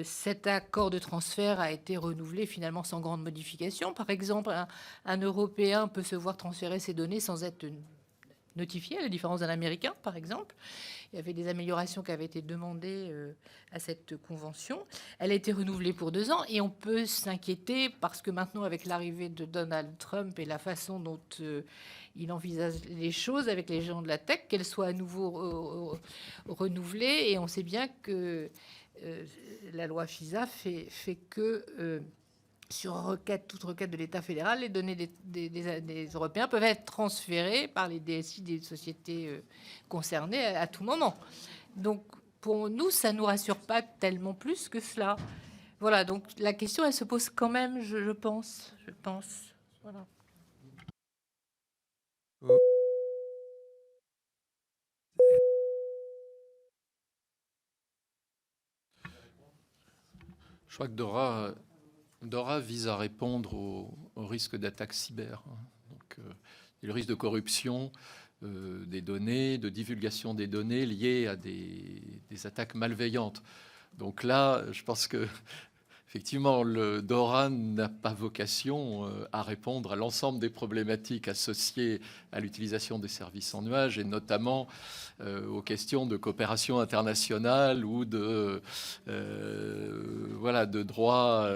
Cet accord de transfert a été renouvelé finalement sans grande modification. Par exemple, un Européen peut se voir transférer ses données sans être notifié, à la différence d'un Américain, par exemple. Il y avait des améliorations qui avaient été demandées à cette convention. Elle a été renouvelée pour 2 ans et on peut s'inquiéter parce que maintenant, avec l'arrivée de Donald Trump et la façon dont il envisage les choses avec les gens de la tech, qu'elle soit à nouveau renouvelée. Et on sait bien que la loi FISA fait que sur toute requête de l'État fédéral, les données des Européens peuvent être transférées par les DSI des sociétés concernées à tout moment. Donc, pour nous, ça ne nous rassure pas tellement plus que cela. Voilà, donc la question, elle se pose quand même, je pense. Voilà. Je crois que Dora vise à répondre au risque d'attaque cyber. Donc, le risque de corruption des données, de divulgation des données liées à des attaques malveillantes. Donc là, je pense que effectivement, le Dora n'a pas vocation à répondre à l'ensemble des problématiques associées à l'utilisation des services en nuage et notamment aux questions de coopération internationale ou de droit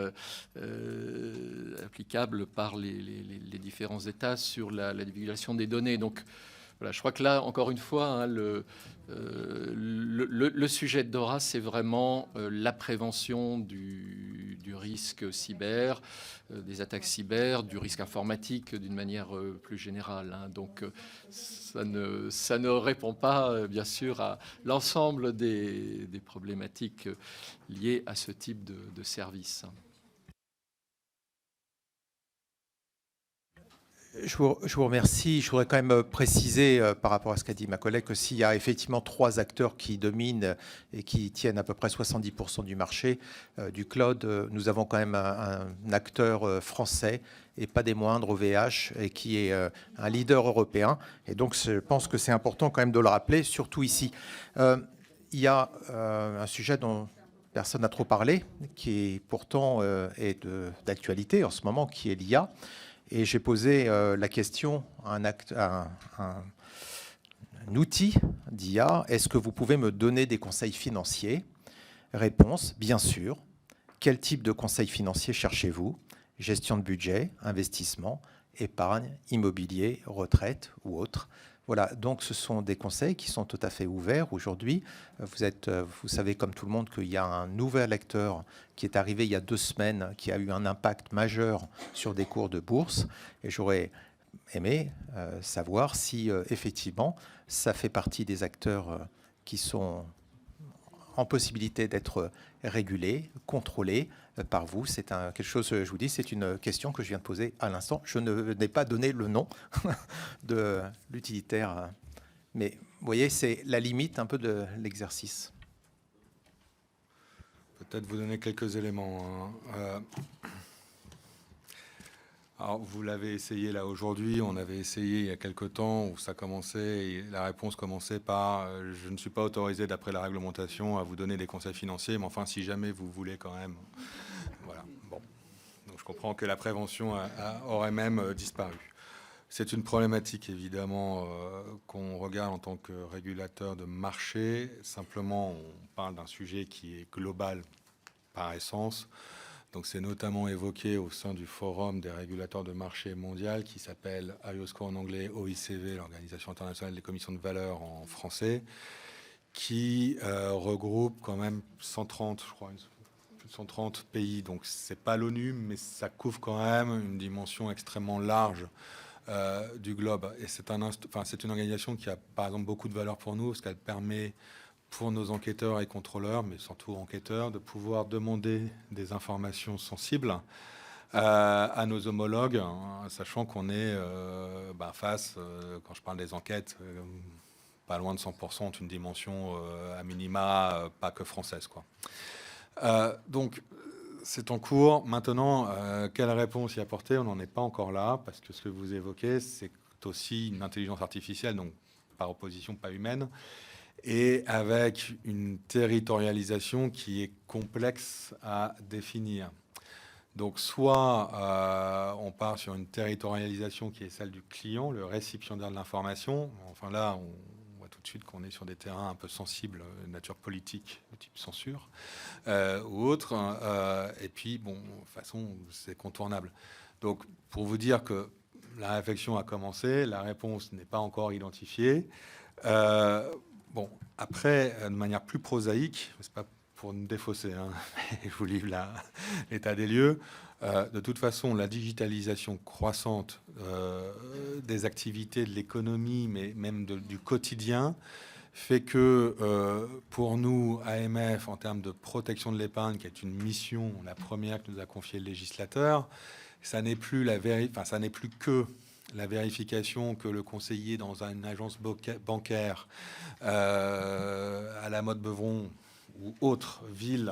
applicable par les différents États sur la divulgation des données. Donc, voilà, je crois que là, encore une fois, le sujet de Dora, c'est vraiment la prévention du risque cyber, des attaques cyber, du risque informatique d'une manière plus générale. Donc, ça ne répond pas, bien sûr, à l'ensemble des problématiques liées à ce type de service. Je vous remercie. Je voudrais quand même préciser par rapport à ce qu'a dit ma collègue que s'il y a effectivement 3 acteurs qui dominent et qui tiennent à peu près 70% du marché du cloud, nous avons quand même un acteur français et pas des moindres, OVH, et qui est un leader européen. Et donc, je pense que c'est important quand même de le rappeler, surtout ici. Il y a un sujet dont personne n'a trop parlé, qui pourtant est d'actualité en ce moment, qui est l'IA. Et j'ai posé la question à un outil d'IA. Est-ce que vous pouvez me donner des conseils financiers? Réponse, bien sûr. Quel type de conseils financiers cherchez-vous? Gestion de budget, investissement, épargne, immobilier, retraite ou autre. Voilà, donc ce sont des conseils qui sont tout à fait ouverts aujourd'hui. Vous savez comme tout le monde qu'il y a un nouvel acteur qui est arrivé il y a 2 semaines, qui a eu un impact majeur sur des cours de bourse. Et j'aurais aimé savoir si effectivement ça fait partie des acteurs qui sont en possibilité d'être régulés, contrôlés par vous. C'est quelque chose, je vous dis, c'est une question que je viens de poser à l'instant. Je n'ai pas donné le nom de l'utilitaire, mais vous voyez, c'est la limite un peu de l'exercice. Peut-être vous donner quelques éléments. Alors, vous l'avez essayé là aujourd'hui, on avait essayé il y a quelque temps où ça commençait, et la réponse commençait par je ne suis pas autorisé d'après la réglementation à vous donner des conseils financiers, mais enfin si jamais vous voulez quand même. Voilà. Bon. Donc je comprends que la prévention aurait même disparu. C'est une problématique évidemment qu'on regarde en tant que régulateur de marché. Simplement, on parle d'un sujet qui est global par essence. Donc, c'est notamment évoqué au sein du Forum des régulateurs de marché mondial qui s'appelle IOSCO en anglais, OICV, l'Organisation internationale des commissions de valeurs en français, qui regroupe quand même 130, je crois, plus de 130 pays. Donc, c'est pas l'ONU, mais ça couvre quand même une dimension extrêmement large du globe. Et c'est une organisation qui a, par exemple, beaucoup de valeur pour nous parce qu'elle permet pour nos enquêteurs et contrôleurs, mais surtout enquêteurs, de pouvoir demander des informations sensibles à nos homologues, hein, sachant qu'on est face, quand je parle des enquêtes, pas loin de 100% ont une dimension à minima, pas que française, quoi. Donc, c'est en cours. Maintenant, quelle réponse y apporter? On n'en est pas encore là, parce que ce que vous évoquez, c'est aussi une intelligence artificielle, donc par opposition pas humaine, et avec une territorialisation qui est complexe à définir. Donc, soit on part sur une territorialisation qui est celle du client, le récipiendaire de l'information. Enfin là, on voit tout de suite qu'on est sur des terrains un peu sensibles, de nature politique, de type censure, ou autre. Et puis, bon, de toute façon, c'est contournable. Donc, pour vous dire que la réflexion a commencé, la réponse n'est pas encore identifiée. Bon, après, de manière plus prosaïque, c'est pas pour nous défausser, hein, je vous livre l'état des lieux. De toute façon, la digitalisation croissante des activités de l'économie, mais même du quotidien, fait que pour nous, AMF, en termes de protection de l'épargne, qui est une mission, la première que nous a confiée le législateur, ça n'est plus ça n'est plus que la vérification que le conseiller dans une agence bancaire à la Motte-Beuvron ou autre ville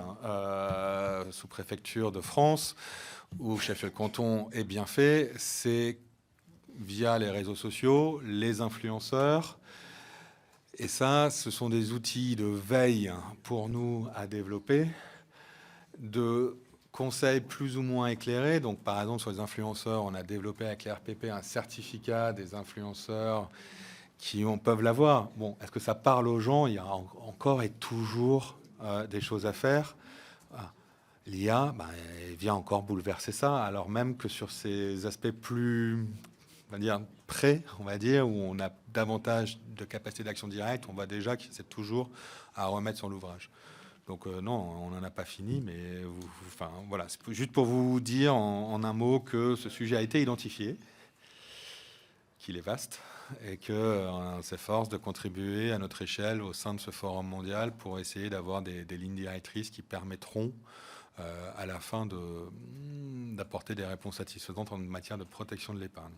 sous préfecture de France ou Sheffield-Canton est bien fait, c'est via les réseaux sociaux, les influenceurs. Et ça, ce sont des outils de veille pour nous à développer, de conseils plus ou moins éclairés. Donc, par exemple, sur les influenceurs, on a développé avec les RPP un certificat des influenceurs qui peuvent l'avoir. Bon, est-ce que ça parle aux gens? Il y a encore et toujours des choses à faire. L'IA, elle vient encore bouleverser ça, alors même que sur ces aspects plus, on va dire, on va dire, où on a davantage de capacité d'action directe, on voit déjà que c'est toujours à remettre sur l'ouvrage. Donc non, on n'en a pas fini, mais voilà, c'est juste pour vous dire en un mot que ce sujet a été identifié, qu'il est vaste, et qu'on s'efforce de contribuer à notre échelle au sein de ce forum mondial pour essayer d'avoir des lignes directrices qui permettront à la fin d'apporter des réponses satisfaisantes en matière de protection de l'épargne.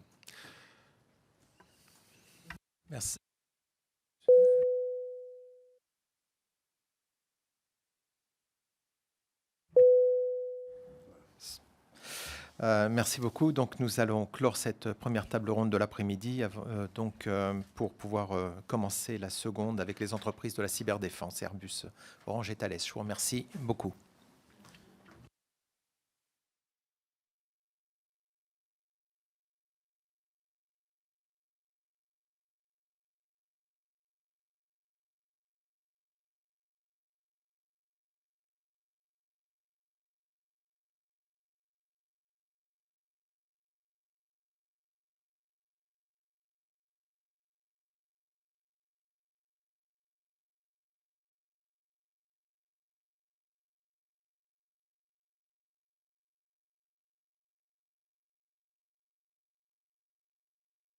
Merci. Merci beaucoup. Donc, nous allons clore cette première table ronde de l'après-midi pour pouvoir commencer la seconde avec les entreprises de la cyberdéfense, Airbus, Orange et Thales. Je vous remercie beaucoup.